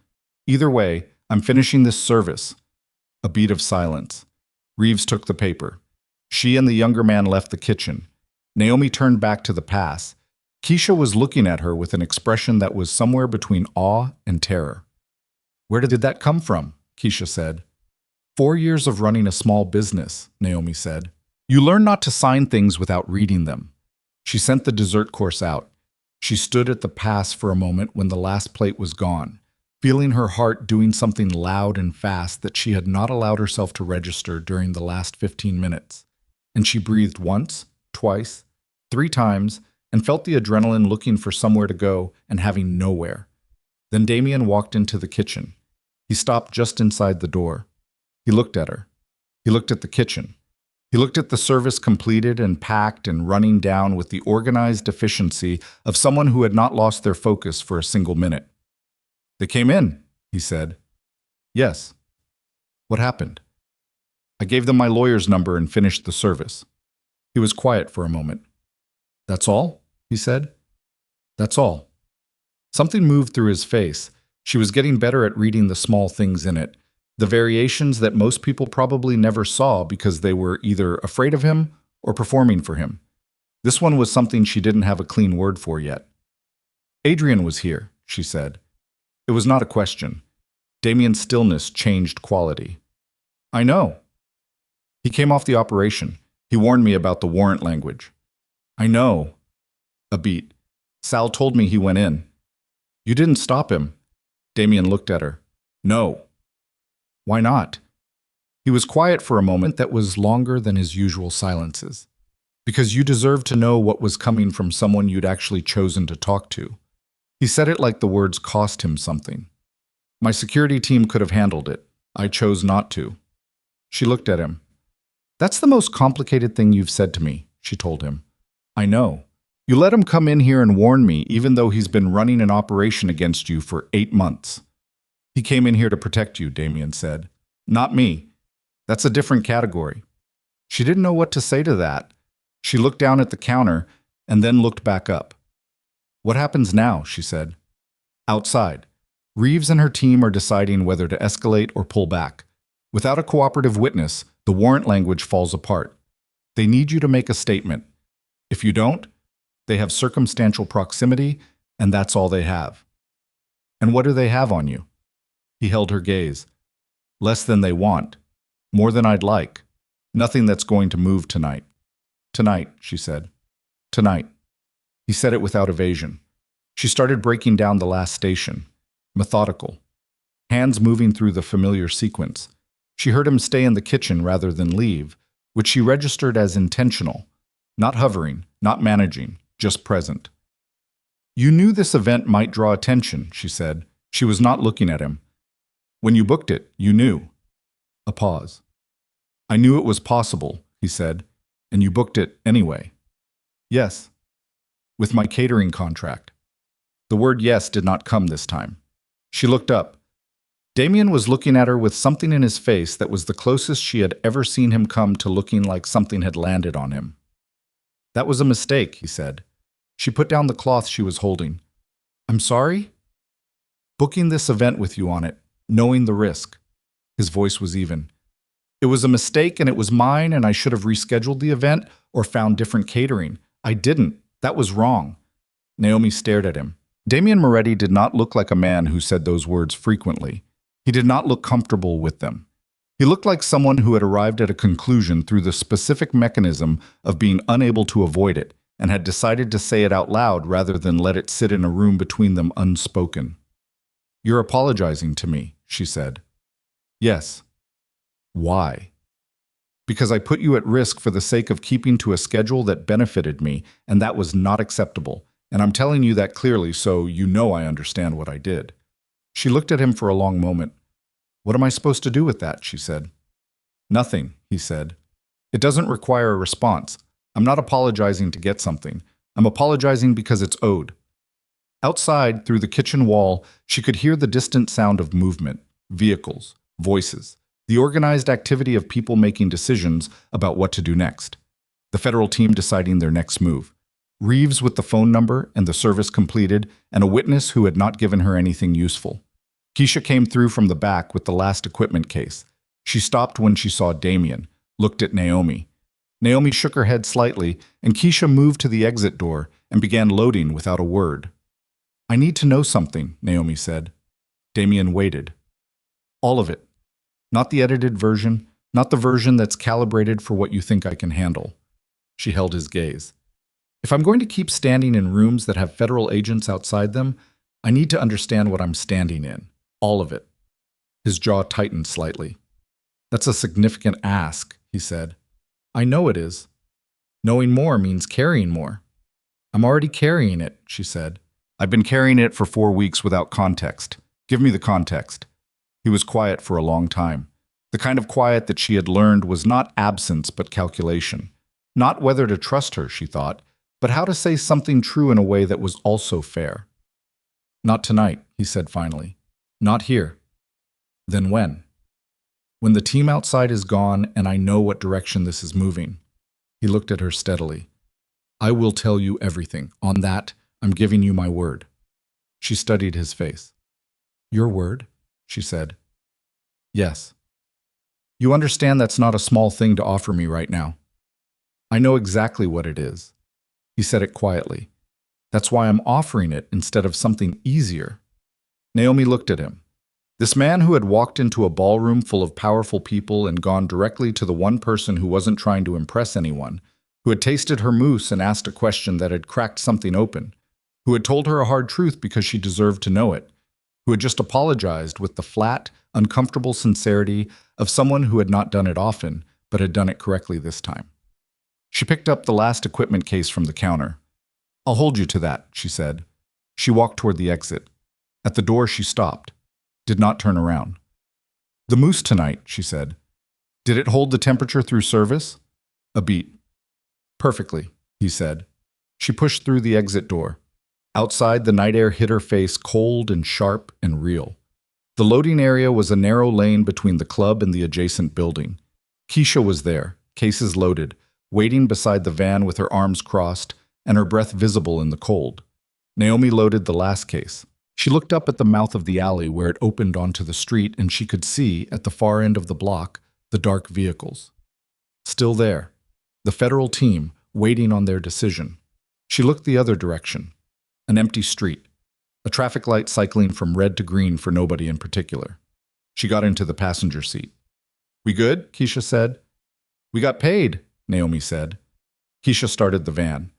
Either way, I'm finishing this service. A beat of silence. Reeves took the paper. She and the younger man left the kitchen. Naomi turned back to the pass. Keisha was looking at her with an expression that was somewhere between awe and terror. Where did that come from? Keisha said. 4 years of running a small business, Naomi said. You learn not to sign things without reading them. She sent the dessert course out. She stood at the pass for a moment when the last plate was gone, feeling her heart doing something loud and fast that she had not allowed herself to register during the last 15 minutes. And she breathed once, twice, 3 times, and felt the adrenaline looking for somewhere to go and having nowhere. Then Damien walked into the kitchen. He stopped just inside the door. He looked at her. He looked at the kitchen. He looked at the service completed and packed and running down with the organized efficiency of someone who had not lost their focus for a single minute. They came in, he said. Yes. What happened? I gave them my lawyer's number and finished the service. He was quiet for a moment. That's all? He said. That's all. Something moved through his face. She was getting better at reading the small things in it, the variations that most people probably never saw because they were either afraid of him or performing for him. This one was something she didn't have a clean word for yet. Adrian was here, she said. It was not a question. Damien's stillness changed quality. I know. He came off the operation. He warned me about the warrant language. I know. A beat. Sal told me he went in. You didn't stop him. Damien looked at her. No. Why not? He was quiet for a moment that was longer than his usual silences. Because you deserve to know what was coming from someone you'd actually chosen to talk to. He said it like the words cost him something. My security team could have handled it. I chose not to. She looked at him. That's the most complicated thing you've said to me, she told him. I know. You let him come in here and warn me even though he's been running an operation against you for 8 months. He came in here to protect you, Damien said. Not me. That's a different category. She didn't know what to say to that. She looked down at the counter and then looked back up. What happens now? She said. Outside. Reeves and her team are deciding whether to escalate or pull back. Without a cooperative witness, the warrant language falls apart. They need you to make a statement. If you don't, they have circumstantial proximity, and that's all they have. And what do they have on you? He held her gaze. Less than they want. More than I'd like. Nothing that's going to move tonight. Tonight, she said. Tonight. He said it without evasion. She started breaking down the last station. Methodical. Hands moving through the familiar sequence. She heard him stay in the kitchen rather than leave, which she registered as intentional. Not hovering, not managing, just present. You knew this event might draw attention, she said. She was not looking at him. When you booked it, you knew. A pause. I knew it was possible, he said, and you booked it anyway. Yes. With my catering contract. The word yes did not come this time. She looked up. Damien was looking at her with something in his face that was the closest she had ever seen him come to looking like something had landed on him. That was a mistake, he said. She put down the cloth she was holding. I'm sorry? Booking this event with you on it, knowing the risk. His voice was even. It was a mistake and it was mine and I should have rescheduled the event or found different catering. I didn't. That was wrong. Naomi stared at him. Damien Moretti did not look like a man who said those words frequently. He did not look comfortable with them. He looked like someone who had arrived at a conclusion through the specific mechanism of being unable to avoid it and had decided to say it out loud rather than let it sit in a room between them unspoken. You're apologizing to me, she said. Yes. Why? Because I put you at risk for the sake of keeping to a schedule that benefited me, and that was not acceptable. And I'm telling you that clearly so you know I understand what I did. She looked at him for a long moment. What am I supposed to do with that? She said. Nothing, he said. It doesn't require a response. I'm not apologizing to get something. I'm apologizing because it's owed. Outside, through the kitchen wall, she could hear the distant sound of movement, vehicles, voices, the organized activity of people making decisions about what to do next. The federal team deciding their next move. Reeves with the phone number and the service completed, and a witness who had not given her anything useful. Keisha came through from the back with the last equipment case. She stopped when she saw Damien, looked at Naomi. Naomi shook her head slightly, and Keisha moved to the exit door and began loading without a word. I need to know something, Naomi said. Damien waited. All of it. Not the edited version, not the version that's calibrated for what you think I can handle. She held his gaze. If I'm going to keep standing in rooms that have federal agents outside them, I need to understand what I'm standing in. All of it. His jaw tightened slightly. That's a significant ask, he said. I know it is. Knowing more means carrying more. I'm already carrying it, she said. I've been carrying it for 4 weeks without context. Give me the context. He was quiet for a long time. The kind of quiet that she had learned was not absence but calculation. Not whether to trust her, she thought, but how to say something true in a way that was also fair. Not tonight, he said finally. Not here. Then when? When the team outside is gone and I know what direction this is moving. He looked at her steadily. I will tell you everything. On that, I'm giving you my word. She studied his face. Your word? She said. Yes. You understand that's not a small thing to offer me right now. I know exactly what it is. He said it quietly. That's why I'm offering it instead of something easier. Naomi looked at him. This man who had walked into a ballroom full of powerful people and gone directly to the one person who wasn't trying to impress anyone, who had tasted her mousse and asked a question that had cracked something open, who had told her a hard truth because she deserved to know it, who had just apologized with the flat, uncomfortable sincerity of someone who had not done it often, but had done it correctly this time. She picked up the last equipment case from the counter. I'll hold you to that, she said. She walked toward the exit. At the door, she stopped, did not turn around. The mousse tonight, she said. Did it hold the temperature through service? A beat. Perfectly, he said. She pushed through the exit door. Outside, the night air hit her face cold and sharp and real. The loading area was a narrow lane between the club and the adjacent building. Keisha was there, cases loaded, waiting beside the van with her arms crossed and her breath visible in the cold. Naomi loaded the last case. She looked up at the mouth of the alley where it opened onto the street, and she could see, at the far end of the block, the dark vehicles. Still there. The federal team, waiting on their decision. She looked the other direction. An empty street. A traffic light cycling from red to green for nobody in particular. She got into the passenger seat. We good? Keisha said. We got paid, Naomi said. Keisha started the van.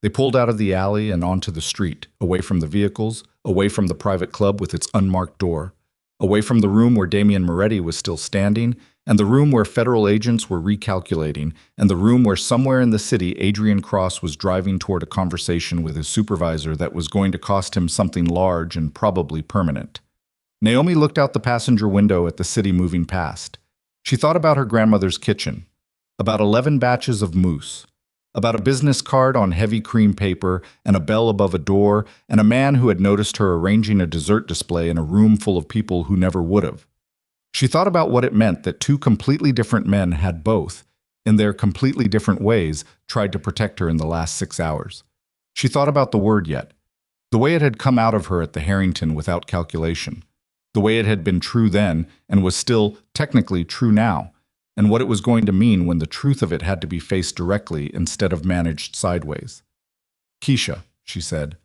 They pulled out of the alley and onto the street, away from the vehicles, away from the private club with its unmarked door. away from the room where Damian Moretti was still standing, and the room where federal agents were recalculating, and the room where somewhere in the city Adrian Cross was driving toward a conversation with his supervisor that was going to cost him something large and probably permanent. Naomi looked out the passenger window at the city moving past. She thought about her grandmother's kitchen, about 11 batches of mousse, about a business card on heavy cream paper and a bell above a door, and a man who had noticed her arranging a dessert display in a room full of people who never would have. She thought about what it meant that two completely different men had both, in their completely different ways, tried to protect her in the last 6 hours. She thought about the word yet, the way it had come out of her at the Harrington without calculation, the way it had been true then and was still technically true now, and what it was going to mean when the truth of it had to be faced directly instead of managed sideways. "Keisha," she said.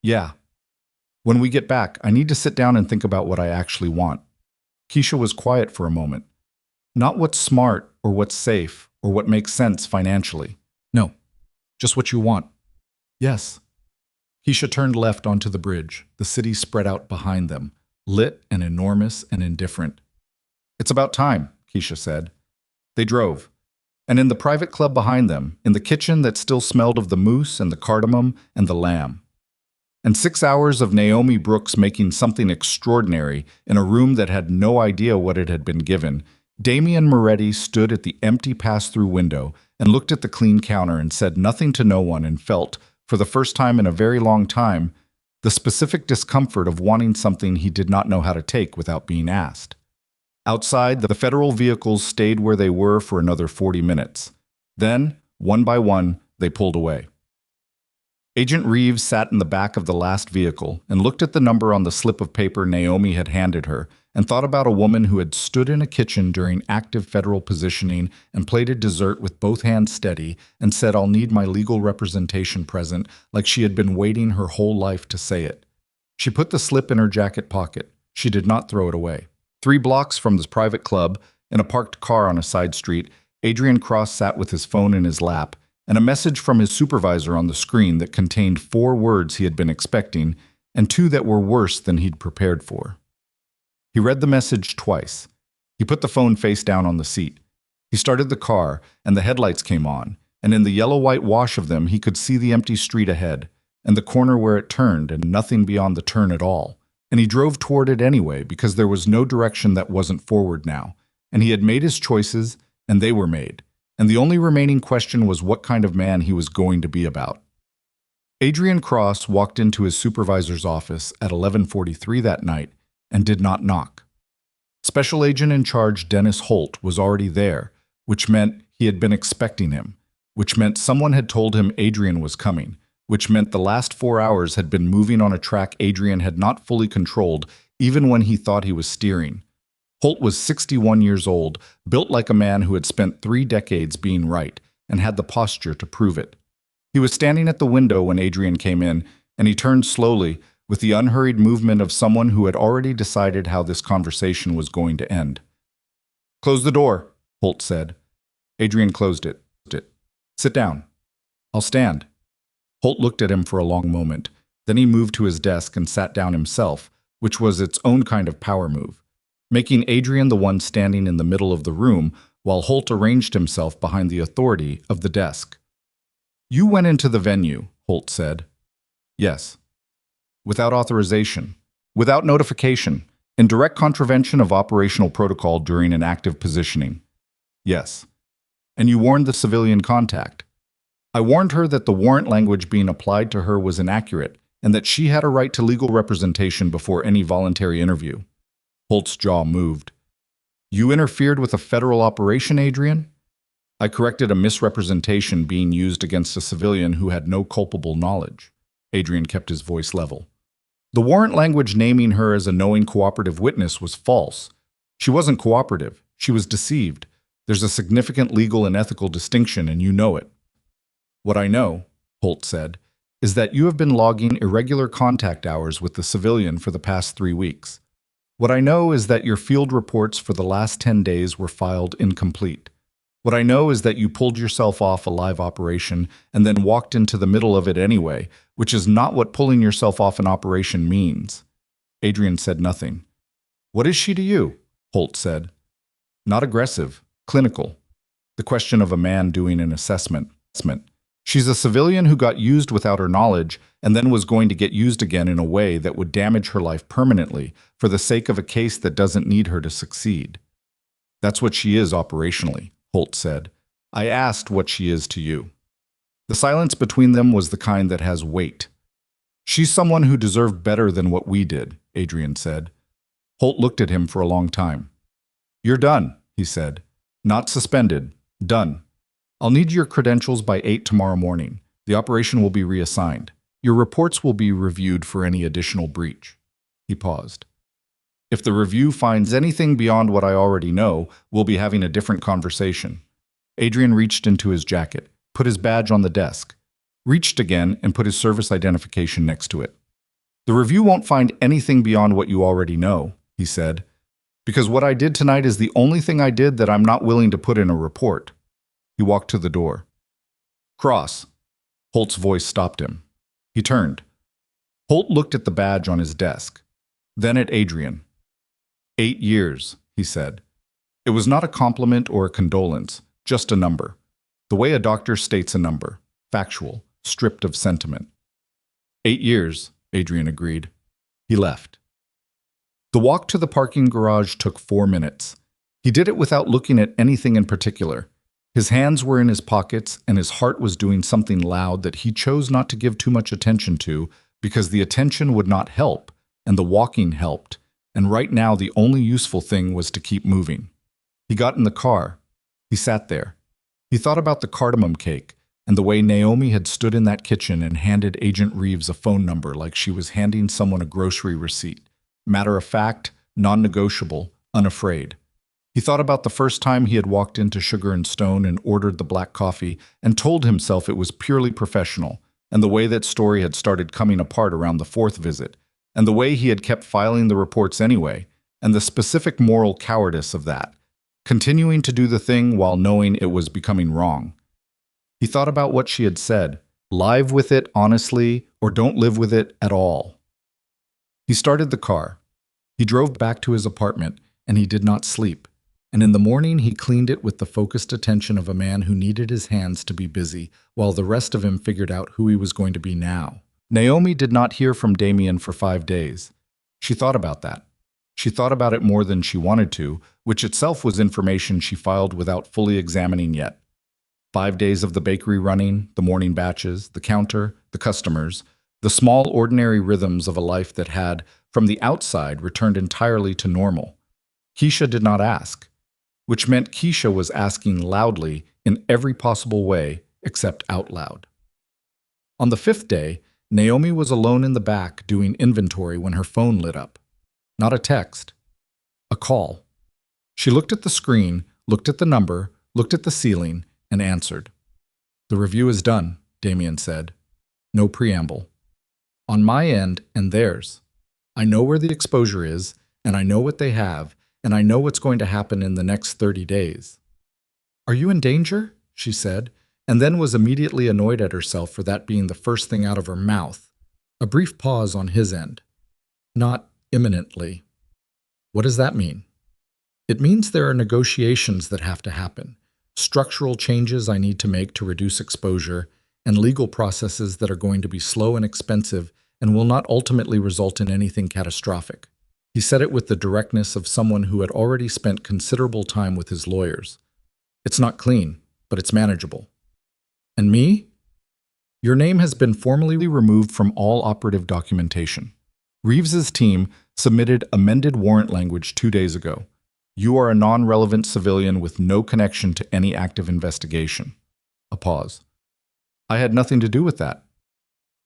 "Yeah. When we get back, I need to sit down and think about what I actually want." Keisha was quiet for a moment. "Not what's smart or what's safe or what makes sense financially. No, just what you want." "Yes." Keisha turned left onto the bridge, the city spread out behind them, lit and enormous and indifferent. "It's about time," Keisha said. They drove. And in the private club behind them, in the kitchen that still smelled of the mousse and the cardamom and the lamb. And 6 hours of Naomi Brooks making something extraordinary in a room that had no idea what it had been given, Damian Moretti stood at the empty pass-through window and looked at the clean counter and said nothing to no one and felt, for the first time in a very long time, the specific discomfort of wanting something he did not know how to take without being asked. Outside, the federal vehicles stayed where they were for another 40 minutes. Then, one by one, they pulled away. Agent Reeves sat in the back of the last vehicle and looked at the number on the slip of paper Naomi had handed her and thought about a woman who had stood in a kitchen during active federal positioning and plated dessert with both hands steady and said, "I'll need my legal representation present," like she had been waiting her whole life to say it. She put the slip in her jacket pocket. She did not throw it away. 3 blocks from this private club, in a parked car on a side street, Adrian Cross sat with his phone in his lap and a message from his supervisor on the screen that contained 4 words he had been expecting and 2 that were worse than he'd prepared for. He read the message twice. He put the phone face down on the seat. He started the car, and the headlights came on, and in the yellow-white wash of them he could see the empty street ahead, and the corner where it turned, and nothing beyond the turn at all. And he drove toward it anyway, because there was no direction that wasn't forward now, and he had made his choices, and they were made. And the only remaining question was what kind of man he was going to be about. Adrian Cross walked into his supervisor's office at 11:43 that night and did not knock. Special Agent in Charge Dennis Holt was already there, which meant he had been expecting him, which meant someone had told him Adrian was coming, which meant the last 4 hours had been moving on a track Adrian had not fully controlled, even when he thought he was steering. Holt was 61 years old, built like a man who had spent 3 decades being right, and had the posture to prove it. He was standing at the window when Adrian came in, and he turned slowly, with the unhurried movement of someone who had already decided how this conversation was going to end. "Close the door," Holt said. Adrian closed it. "Sit down." "I'll stand." Holt looked at him for a long moment. Then he moved to his desk and sat down himself, which was its own kind of power move, making Adrian the one standing in the middle of the room while Holt arranged himself behind the authority of the desk. "You went into the venue," Holt said. "Yes." "Without authorization, without notification, in direct contravention of operational protocol during an active positioning." "Yes." "And you warned the civilian contact." "I warned her that the warrant language being applied to her was inaccurate and that she had a right to legal representation before any voluntary interview." Holt's jaw moved. "You interfered with a federal operation, Adrian?" "I corrected a misrepresentation being used against a civilian who had no culpable knowledge." Adrian kept his voice level. "The warrant language naming her as a knowing cooperative witness was false. She wasn't cooperative. She was deceived. There's a significant legal and ethical distinction, and you know it." "What I know," Holt said, "is that you have been logging irregular contact hours with the civilian for the past 3 weeks. What I know is that your field reports for the last 10 days were filed incomplete. What I know is that you pulled yourself off a live operation and then walked into the middle of it anyway, which is not what pulling yourself off an operation means." Adrian said nothing. What is she to you? Holt said. Not aggressive, clinical. The question of a man doing an assessment. She's a civilian who got used without her knowledge and then was going to get used again in a way that would damage her life permanently for the sake of a case that doesn't need her to succeed. That's what she is operationally, Holt said. I asked what she is to you. The silence between them was the kind that has weight. She's someone who deserved better than what we did, Adrian said. Holt looked at him for a long time. You're done, he said. Not suspended. Done. I'll need your credentials by 8 tomorrow morning. The operation will be reassigned. Your reports will be reviewed for any additional breach. He paused. If the review finds anything beyond what I already know, we'll be having a different conversation. Adrian reached into his jacket, put his badge on the desk, reached again and put his service identification next to it. The review won't find anything beyond what you already know, he said, because what I did tonight is the only thing I did that I'm not willing to put in a report. He walked to the door. Cross. Holt's voice stopped him. He turned. Holt looked at the badge on his desk, then at Adrian. 8 years, he said. It was not a compliment or a condolence, just a number. The way a doctor states a number, factual, stripped of sentiment. 8 years, Adrian agreed. He left. The walk to the parking garage took 4 minutes. He did it without looking at anything in particular. His hands were in his pockets and his heart was doing something loud that he chose not to give too much attention to because the attention would not help and the walking helped, and right now the only useful thing was to keep moving. He got in the car. He sat there. He thought about the cardamom cake and the way Naomi had stood in that kitchen and handed Agent Reeves a phone number like she was handing someone a grocery receipt. Matter of fact, non-negotiable, unafraid. He thought about the first time he had walked into Sugar and Stone and ordered the black coffee and told himself it was purely professional, and the way that story had started coming apart around the 4th visit, and the way he had kept filing the reports anyway, and the specific moral cowardice of that, continuing to do the thing while knowing it was becoming wrong. He thought about what she had said, live with it honestly or don't live with it at all. He started the car. He drove back to his apartment, and he did not sleep. And in the morning he cleaned it with the focused attention of a man who needed his hands to be busy, while the rest of him figured out who he was going to be now. Naomi did not hear from Damien for 5 days. She thought about that. She thought about it more than she wanted to, which itself was information she filed without fully examining yet. 5 days of the bakery running, the morning batches, the counter, the customers, the small ordinary rhythms of a life that had, from the outside, returned entirely to normal. Keisha did not ask, which meant Keisha was asking loudly in every possible way except out loud. On the 5th day, Naomi was alone in the back doing inventory when her phone lit up. Not a text. A call. She looked at the screen, looked at the number, looked at the ceiling, and answered. The review is done, Damien said. No preamble. On my end and theirs. I know where the exposure is, and I know what they have, and I know what's going to happen in the next 30 days. Are you in danger? She said, and then was immediately annoyed at herself for that being the first thing out of her mouth. A brief pause on his end. Not imminently. What does that mean? It means there are negotiations that have to happen, structural changes I need to make to reduce exposure, and legal processes that are going to be slow and expensive and will not ultimately result in anything catastrophic. He said it with the directness of someone who had already spent considerable time with his lawyers. It's not clean, but it's manageable. And me? Your name has been formally removed from all operative documentation. Reeves's team submitted amended warrant language 2 days ago. You are a non-relevant civilian with no connection to any active investigation. A pause. I had nothing to do with that.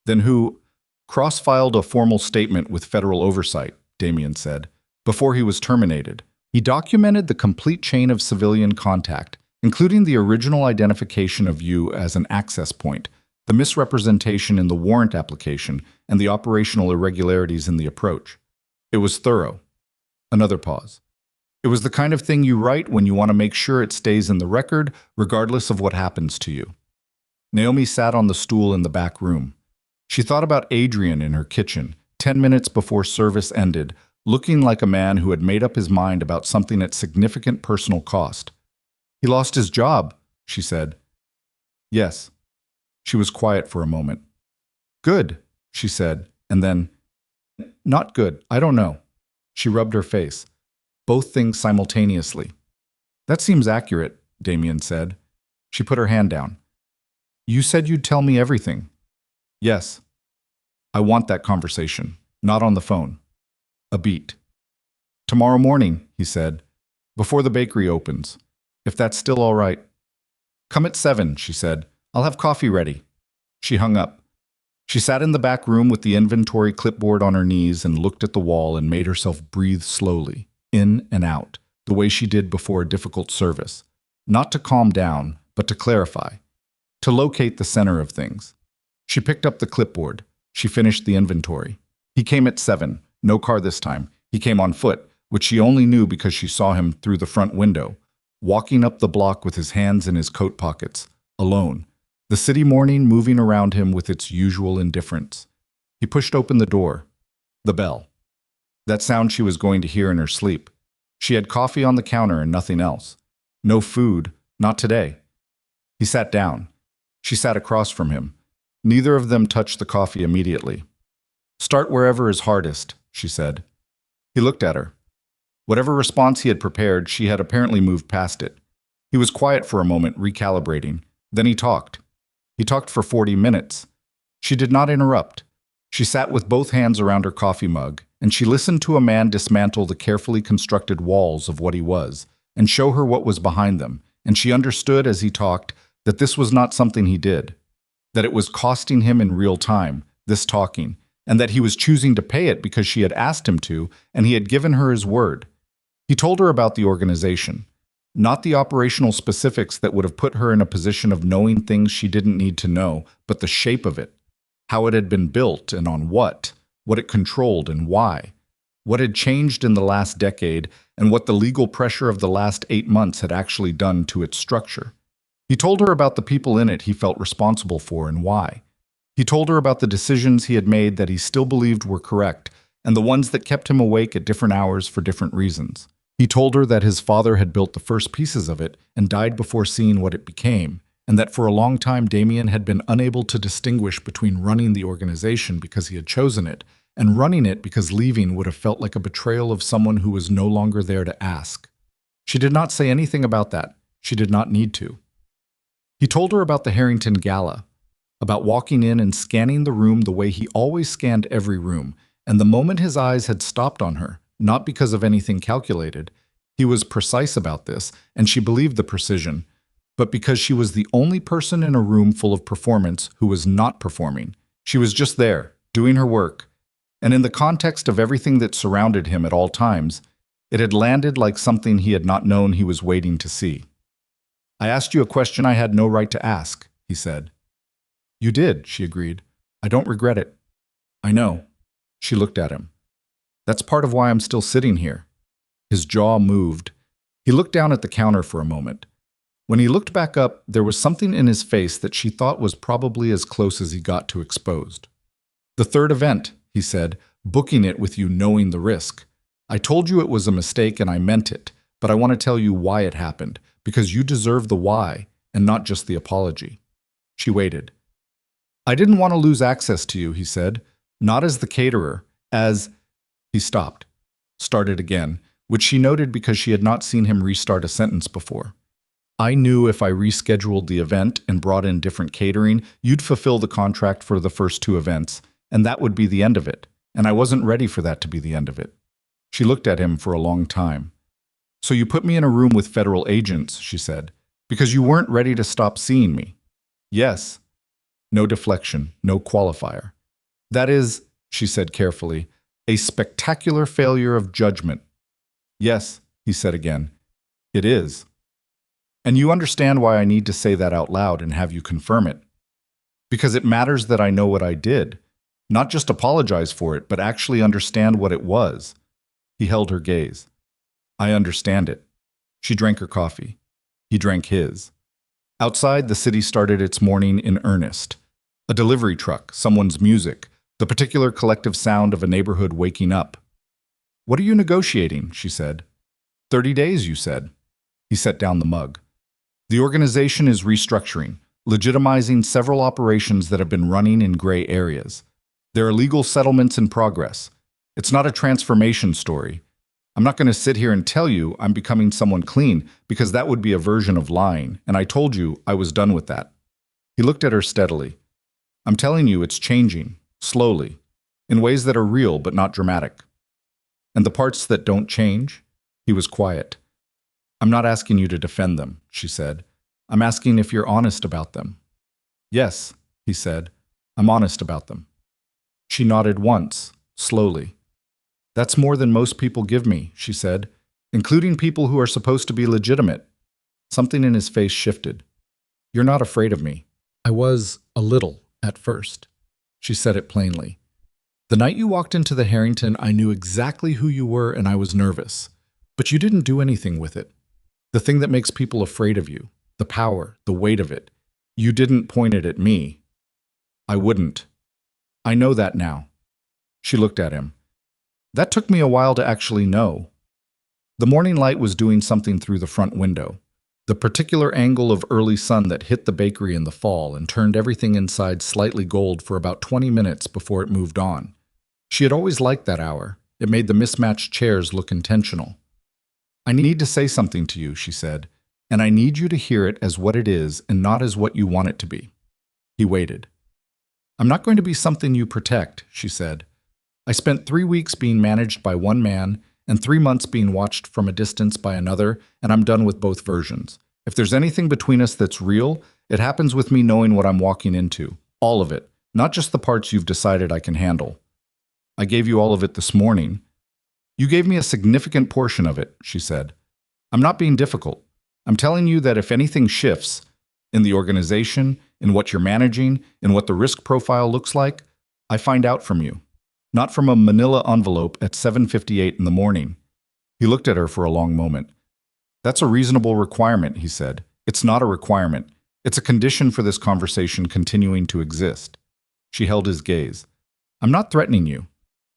Then who? Cross filed a formal statement with federal oversight, Damien said, before he was terminated. He documented the complete chain of civilian contact, including the original identification of you as an access point, the misrepresentation in the warrant application, and the operational irregularities in the approach. It was thorough. Another pause. It was the kind of thing you write when you want to make sure it stays in the record, regardless of what happens to you. Naomi sat on the stool in the back room. She thought about Adrian in her kitchen, 10 minutes before service ended, looking like a man who had made up his mind about something at significant personal cost. "He lost his job," she said. "Yes." She was quiet for a moment. "Good," she said, and then, "Not good, I don't know." She rubbed her face. Both things simultaneously. "That seems accurate," Damien said. She put her hand down. "You said you'd tell me everything." "Yes." "I want that conversation, not on the phone." A beat. "Tomorrow morning," he said, "before the bakery opens. If that's still all right." "Come at 7, she said. "I'll have coffee ready." She hung up. She sat in the back room with the inventory clipboard on her knees and looked at the wall and made herself breathe slowly, in and out, the way she did before a difficult service. Not to calm down, but to clarify, to locate the center of things. She picked up the clipboard. She finished the inventory. He came at 7, no car this time. He came on foot, which she only knew because she saw him through the front window, walking up the block with his hands in his coat pockets, alone. The city morning moving around him with its usual indifference. He pushed open the door. The bell. That sound she was going to hear in her sleep. She had coffee on the counter and nothing else. No food, not today. He sat down. She sat across from him. Neither of them touched the coffee immediately. "Start wherever is hardest," she said. He looked at her. Whatever response he had prepared, she had apparently moved past it. He was quiet for a moment, recalibrating. Then he talked. He talked for 40 minutes. She did not interrupt. She sat with both hands around her coffee mug, and she listened to a man dismantle the carefully constructed walls of what he was, and show her what was behind them, and she understood as he talked that this was not something he did, that it was costing him in real time, this talking, and that he was choosing to pay it because she had asked him to, and he had given her his word. He told her about the organization. Not the operational specifics that would have put her in a position of knowing things she didn't need to know, but the shape of it, how it had been built and on what it controlled and why, what had changed in the last decade, and what the legal pressure of the last 8 months had actually done to its structure. He told her about the people in it he felt responsible for and why. He told her about the decisions he had made that he still believed were correct, and the ones that kept him awake at different hours for different reasons. He told her that his father had built the first pieces of it and died before seeing what it became, and that for a long time Damien had been unable to distinguish between running the organization because he had chosen it, and running it because leaving would have felt like a betrayal of someone who was no longer there to ask. She did not say anything about that. She did not need to. He told her about the Harrington Gala, about walking in and scanning the room the way he always scanned every room, and the moment his eyes had stopped on her, not because of anything calculated. He was precise about this, and she believed the precision, but because she was the only person in a room full of performance who was not performing. She was just there, doing her work, and in the context of everything that surrounded him at all times, it had landed like something he had not known he was waiting to see. "I asked you a question I had no right to ask," he said. "You did," she agreed. "I don't regret it." "I know." She looked at him. "That's part of why I'm still sitting here." His jaw moved. He looked down at the counter for a moment. When he looked back up, there was something in his face that she thought was probably as close as he got to exposed. "The third event," he said, "booking it with you knowing the risk. I told you it was a mistake and I meant it, but I want to tell you why it happened, because you deserve the why and not just the apology." She waited. "I didn't want to lose access to you," he said, "not as the caterer, as—" He stopped, started again, which she noted because she had not seen him restart a sentence before. "I knew if I rescheduled the event and brought in different catering, you'd fulfill the contract for the first 2 events, and that would be the end of it, and I wasn't ready for that to be the end of it." She looked at him for a long time. "So you put me in a room with federal agents," she said, "because you weren't ready to stop seeing me." "Yes." No deflection, no qualifier. "That is," she said carefully, "a spectacular failure of judgment." "Yes," he said again, "it is. And you understand why I need to say that out loud and have you confirm it. Because it matters that I know what I did. Not just apologize for it, but actually understand what it was." He held her gaze. "I understand it." She drank her coffee. He drank his. Outside, the city started its morning in earnest. A delivery truck, someone's music, the particular collective sound of a neighborhood waking up. What are you negotiating? She said. 30 days, you said. He set down the mug. The organization is restructuring, legitimizing several operations that have been running in gray areas. There are legal settlements in progress. It's not a transformation story. I'm not going to sit here and tell you I'm becoming someone clean, because that would be a version of lying, and I told you I was done with that. He looked at her steadily. I'm telling you it's changing, slowly, in ways that are real but not dramatic. And the parts that don't change? He was quiet. I'm not asking you to defend them, she said. I'm asking if you're honest about them. Yes, he said. I'm honest about them. She nodded once, slowly. That's more than most people give me, she said, including people who are supposed to be legitimate. Something in his face shifted. You're not afraid of me. I was a little at first. She said it plainly. The night you walked into the Harrington, I knew exactly who you were and I was nervous. But you didn't do anything with it. The thing that makes people afraid of you, the power, the weight of it. You didn't point it at me. I wouldn't. I know that now. She looked at him. That took me a while to actually know. The morning light was doing something through the front window. The particular angle of early sun that hit the bakery in the fall and turned everything inside slightly gold for about 20 minutes before it moved on. She had always liked that hour. It made the mismatched chairs look intentional. I need to say something to you, she said, and I need you to hear it as what it is and not as what you want it to be. He waited. I'm not going to be something you protect, she said. I spent 3 weeks being managed by one man and 3 months being watched from a distance by another, and I'm done with both versions. If there's anything between us that's real, it happens with me knowing what I'm walking into. All of it, not just the parts you've decided I can handle. I gave you all of it this morning. You gave me a significant portion of it, she said. I'm not being difficult. I'm telling you that if anything shifts, in the organization, in what you're managing, in what the risk profile looks like, I find out from you. Not from a manila envelope at 7:58 in the morning. He looked at her for a long moment. That's a reasonable requirement, he said. It's not a requirement. It's a condition for this conversation continuing to exist. She held his gaze. I'm not threatening you.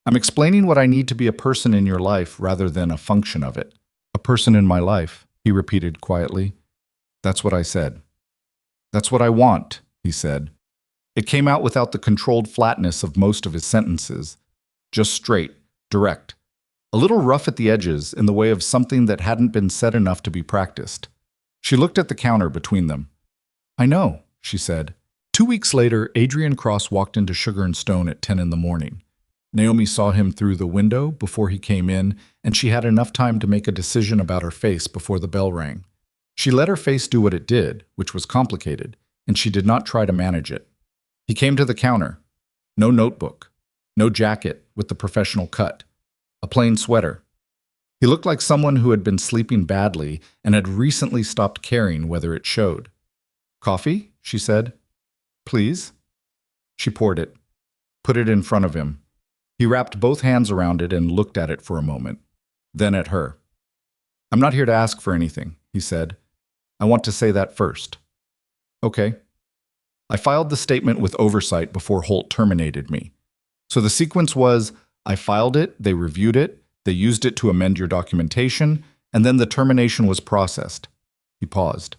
I'm explaining what I need to be a person in your life rather than a function of it. A person in my life, he repeated quietly. That's what I said. That's what I want, he said. It came out without the controlled flatness of most of his sentences. Just straight, direct. A little rough at the edges in the way of something that hadn't been said enough to be practiced. She looked at the counter between them. I know, she said. 2 weeks later, Adrian Cross walked into Sugar and Stone at 10 in the morning. Naomi saw him through the window before he came in, and she had enough time to make a decision about her face before the bell rang. She let her face do what it did, which was complicated, and she did not try to manage it. He came to the counter. No notebook. No jacket with the professional cut. A plain sweater. He looked like someone who had been sleeping badly and had recently stopped caring whether it showed. Coffee? She said. Please? She poured it. Put it in front of him. He wrapped both hands around it and looked at it for a moment. Then at her. I'm not here to ask for anything, he said. I want to say that first. Okay. I filed the statement with oversight before Holt terminated me. So the sequence was, I filed it, they reviewed it, they used it to amend your documentation, and then the termination was processed. He paused.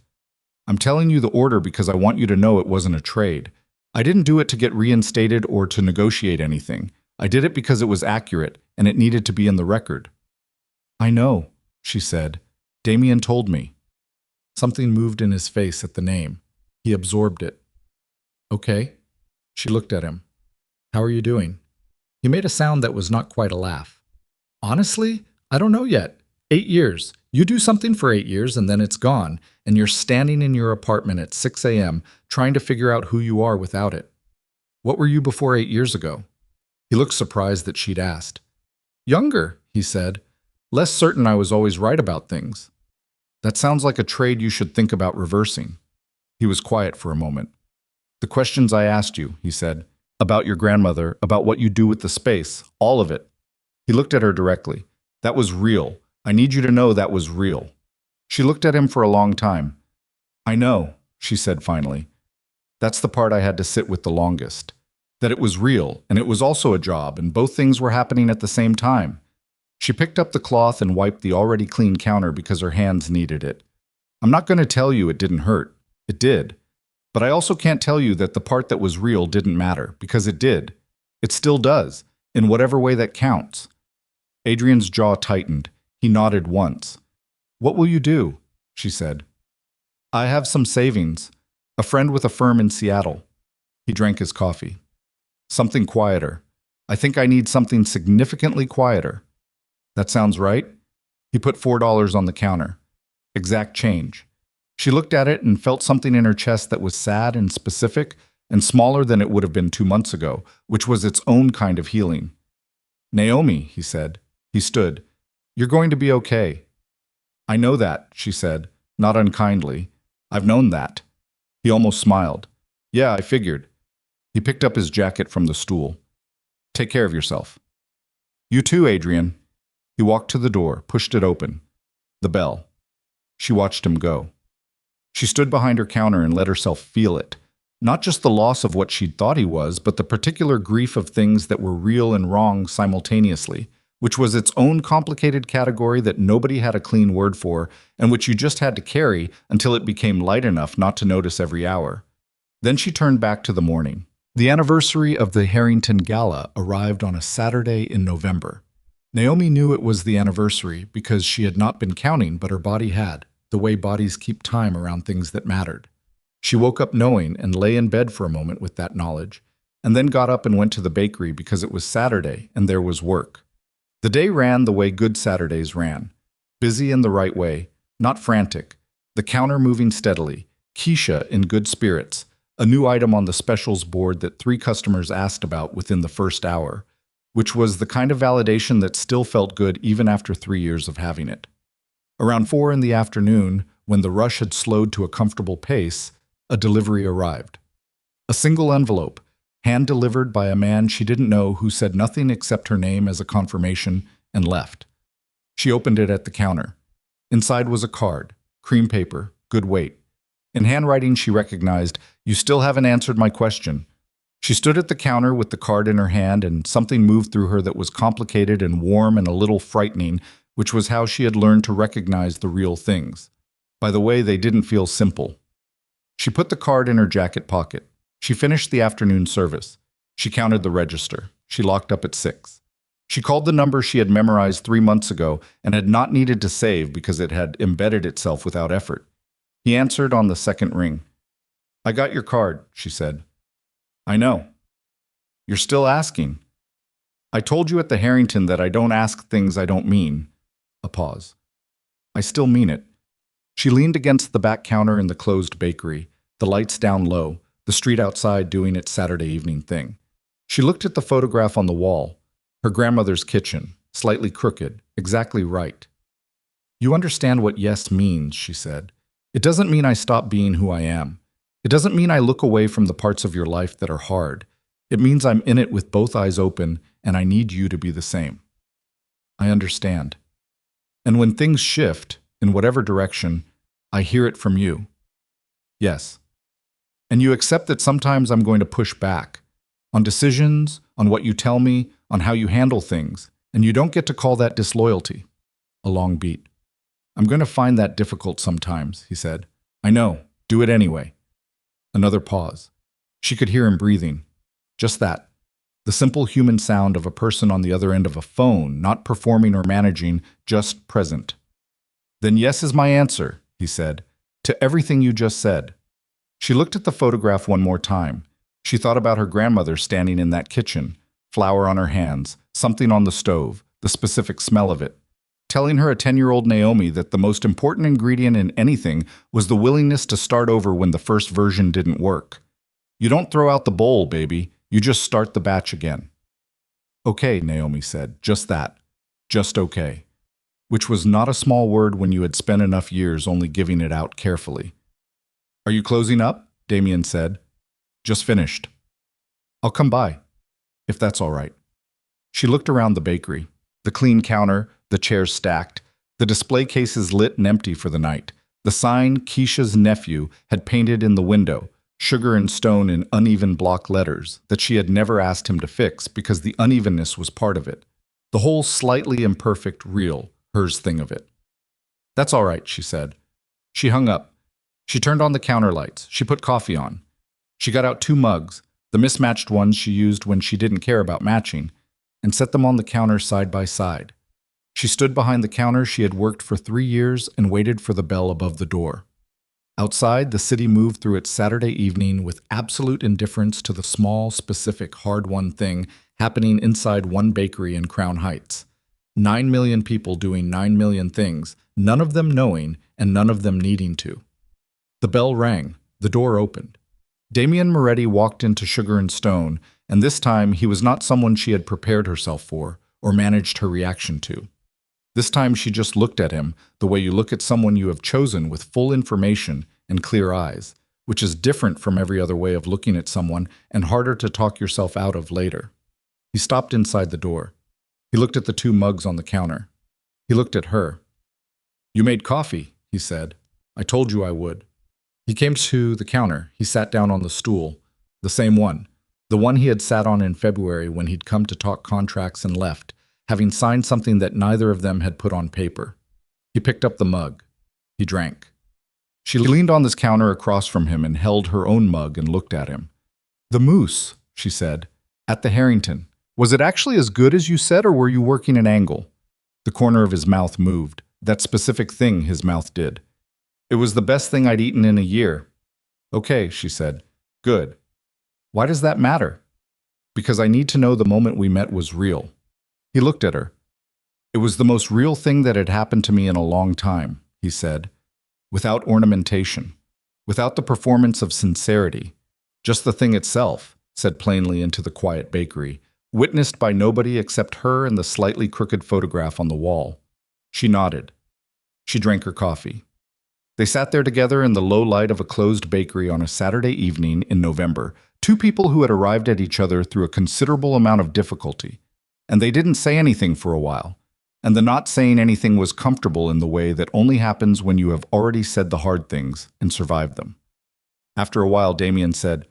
I'm telling you the order because I want you to know it wasn't a trade. I didn't do it to get reinstated or to negotiate anything. I did it because it was accurate, and it needed to be in the record. I know, she said. Damien told me. Something moved in his face at the name. He absorbed it. Okay. She looked at him. How are you doing? He made a sound that was not quite a laugh. Honestly, I don't know yet. 8 years. You do something for 8 years and then it's gone, and you're standing in your apartment at 6 a.m. trying to figure out who you are without it. What were you before 8 years ago? He looked surprised that she'd asked. Younger, he said. Less certain I was always right about things. That sounds like a trade you should think about reversing. He was quiet for a moment. The questions I asked you, he said. About your grandmother, about what you do with the space, all of it. He looked at her directly. That was real. I need you to know that was real. She looked at him for a long time. I know, she said finally. That's the part I had to sit with the longest. That it was real, and it was also a job, and both things were happening at the same time. She picked up the cloth and wiped the already clean counter because her hands needed it. I'm not going to tell you it didn't hurt. It did. But I also can't tell you that the part that was real didn't matter, because it did. It still does, in whatever way that counts. Adrian's jaw tightened. He nodded once. What will you do? She said. I have some savings. A friend with a firm in Seattle. He drank his coffee. Something quieter. I think I need something significantly quieter. That sounds right. He put $4 on the counter. Exact change. She looked at it and felt something in her chest that was sad and specific and smaller than it would have been 2 months ago, which was its own kind of healing. Naomi, he said. He stood. You're going to be okay. I know that, she said, not unkindly. I've known that. He almost smiled. Yeah, I figured. He picked up his jacket from the stool. Take care of yourself. You too, Adrian. He walked to the door, pushed it open. The bell. She watched him go. She stood behind her counter and let herself feel it. Not just the loss of what she'd thought he was, but the particular grief of things that were real and wrong simultaneously, which was its own complicated category that nobody had a clean word for, and which you just had to carry until it became light enough not to notice every hour. Then she turned back to the morning. The anniversary of the Harrington Gala arrived on a Saturday in November. Naomi knew it was the anniversary because she had not been counting, but her body had, the way bodies keep time around things that mattered. She woke up knowing and lay in bed for a moment with that knowledge, and then got up and went to the bakery because it was Saturday and there was work. The day ran the way good Saturdays ran. Busy in the right way, not frantic. The counter moving steadily. Keisha in good spirits. A new item on the specials board that 3 customers asked about within the first hour, which was the kind of validation that still felt good even after 3 years of having it. Around 4 in the afternoon, when the rush had slowed to a comfortable pace, a delivery arrived. A single envelope, hand-delivered by a man she didn't know who said nothing except her name as a confirmation and left. She opened it at the counter. Inside was a card, cream paper, good weight. In handwriting she recognized, "You still haven't answered my question." She stood at the counter with the card in her hand, and something moved through her that was complicated and warm and a little frightening, which was how she had learned to recognize the real things. By the way, they didn't feel simple. She put the card in her jacket pocket. She finished the afternoon service. She counted the register. She locked up at 6. She called the number she had memorized 3 months ago and had not needed to save because it had embedded itself without effort. He answered on the second ring. "I got your card," she said. "I know." "You're still asking." "I told you at the Harrington that I don't ask things I don't mean." A pause. "I still mean it." She leaned against the back counter in the closed bakery, the lights down low, the street outside doing its Saturday evening thing. She looked at the photograph on the wall, her grandmother's kitchen, slightly crooked, exactly right. "You understand what yes means," she said. "It doesn't mean I stop being who I am. It doesn't mean I look away from the parts of your life that are hard. It means I'm in it with both eyes open, and I need you to be the same." "I understand. And when things shift, in whatever direction, I hear it from you." "Yes. And you accept that sometimes I'm going to push back on decisions, on what you tell me, on how you handle things, and you don't get to call that disloyalty." A long beat. "I'm going to find that difficult sometimes," he said. "I know. Do it anyway." Another pause. She could hear him breathing. Just that. The simple human sound of a person on the other end of a phone, not performing or managing, just present. "Then yes is my answer," he said, "to everything you just said." She looked at the photograph one more time. She thought about her grandmother standing in that kitchen, flour on her hands, something on the stove, the specific smell of it, telling her a 10-year-old Naomi that the most important ingredient in anything was the willingness to start over when the first version didn't work. You don't throw out the bowl, baby. You just start the batch again. "Okay," Naomi said, "just that. Just okay." Which was not a small word when you had spent enough years only giving it out carefully. "Are you closing up?" Damien said. "Just finished." "I'll come by, if that's all right." She looked around the bakery. The clean counter, the chairs stacked, the display cases lit and empty for the night. The sign Keisha's nephew had painted in the window, sugar and stone in uneven block letters, that she had never asked him to fix because the unevenness was part of it. The whole slightly imperfect, real, hers thing of it. That's all right, she said. She hung up. She turned on the counter lights. She put coffee on. She got out 2 mugs, the mismatched ones she used when she didn't care about matching, and set them on the counter side by side. She stood behind the counter she had worked for 3 years and waited for the bell above the door. Outside, the city moved through its Saturday evening with absolute indifference to the small, specific, hard-won thing happening inside one bakery in Crown Heights. 9 million people doing 9 million things, none of them knowing and none of them needing to. The bell rang. The door opened. Damian Moretti walked into Sugar and Stone, and this time he was not someone she had prepared herself for or managed her reaction to. This time she just looked at him the way you look at someone you have chosen with full information and clear eyes, which is different from every other way of looking at someone and harder to talk yourself out of later. He stopped inside the door. He looked at the 2 mugs on the counter. He looked at her. "You made coffee," he said. "I told you I would." He came to the counter. He sat down on the stool, the same one, the one he had sat on in February when he'd come to talk contracts and left, having signed something that neither of them had put on paper. He picked up the mug. He drank. She leaned on this counter across from him and held her own mug and looked at him. "The moose," she said, "at the Harrington. Was it actually as good as you said, or were you working an angle?" The corner of his mouth moved, that specific thing his mouth did. "It was the best thing I'd eaten in a year." "Okay," she said. "Good. Why does that matter?" "Because I need to know the moment we met was real." He looked at her. "It was the most real thing that had happened to me in a long time," he said, "without ornamentation, without the performance of sincerity, just the thing itself, said plainly into the quiet bakery, witnessed by nobody except her and the slightly crooked photograph on the wall." She nodded. She drank her coffee. They sat there together in the low light of a closed bakery on a Saturday evening in November, 2 people who had arrived at each other through a considerable amount of difficulty. And they didn't say anything for a while. And the not saying anything was comfortable in the way that only happens when you have already said the hard things and survived them. After a while, Damian said,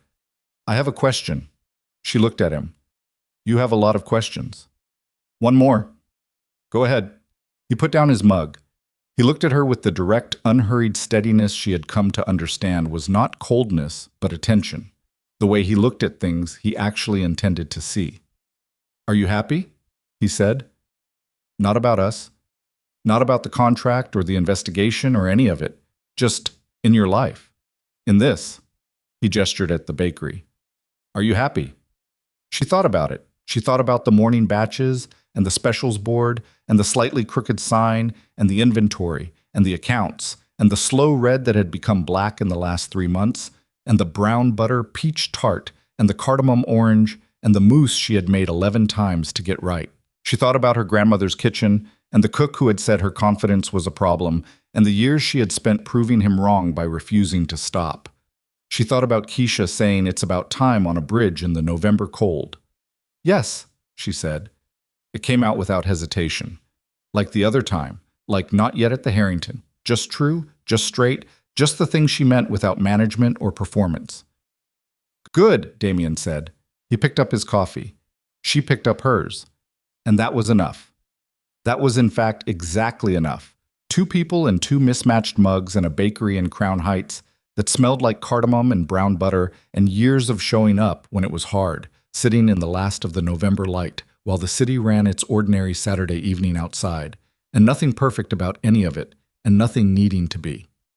"I have a question." She looked at him. "You have a lot of questions." "One more." "Go ahead." He put down his mug. He looked at her with the direct, unhurried steadiness she had come to understand was not coldness, but attention. The way he looked at things he actually intended to see. "Are you happy?" he said. "Not about us. Not about the contract or the investigation or any of it. Just in your life. In this." He gestured at the bakery. "Are you happy?" She thought about it. She thought about the morning batches and the specials board and the slightly crooked sign and the inventory and the accounts and the slow red that had become black in the last 3 months and the brown butter peach tart and the cardamom orange and the mousse she had made 11 times to get right. She thought about her grandmother's kitchen and the cook who had said her confidence was a problem and the years she had spent proving him wrong by refusing to stop. She thought about Keisha saying it's about time on a bridge in the November cold. "Yes," she said. It came out without hesitation. Like the other time, like not yet at the Harrington. Just true, just straight, just the thing she meant without management or performance. "Good," Damian said. He picked up his coffee. She picked up hers. And that was enough. That was in fact exactly enough. 2 people and 2 mismatched mugs in a bakery in Crown Heights that smelled like cardamom and brown butter and years of showing up when it was hard, sitting in the last of the November light while the city ran its ordinary Saturday evening outside, and nothing perfect about any of it, and nothing needing to be.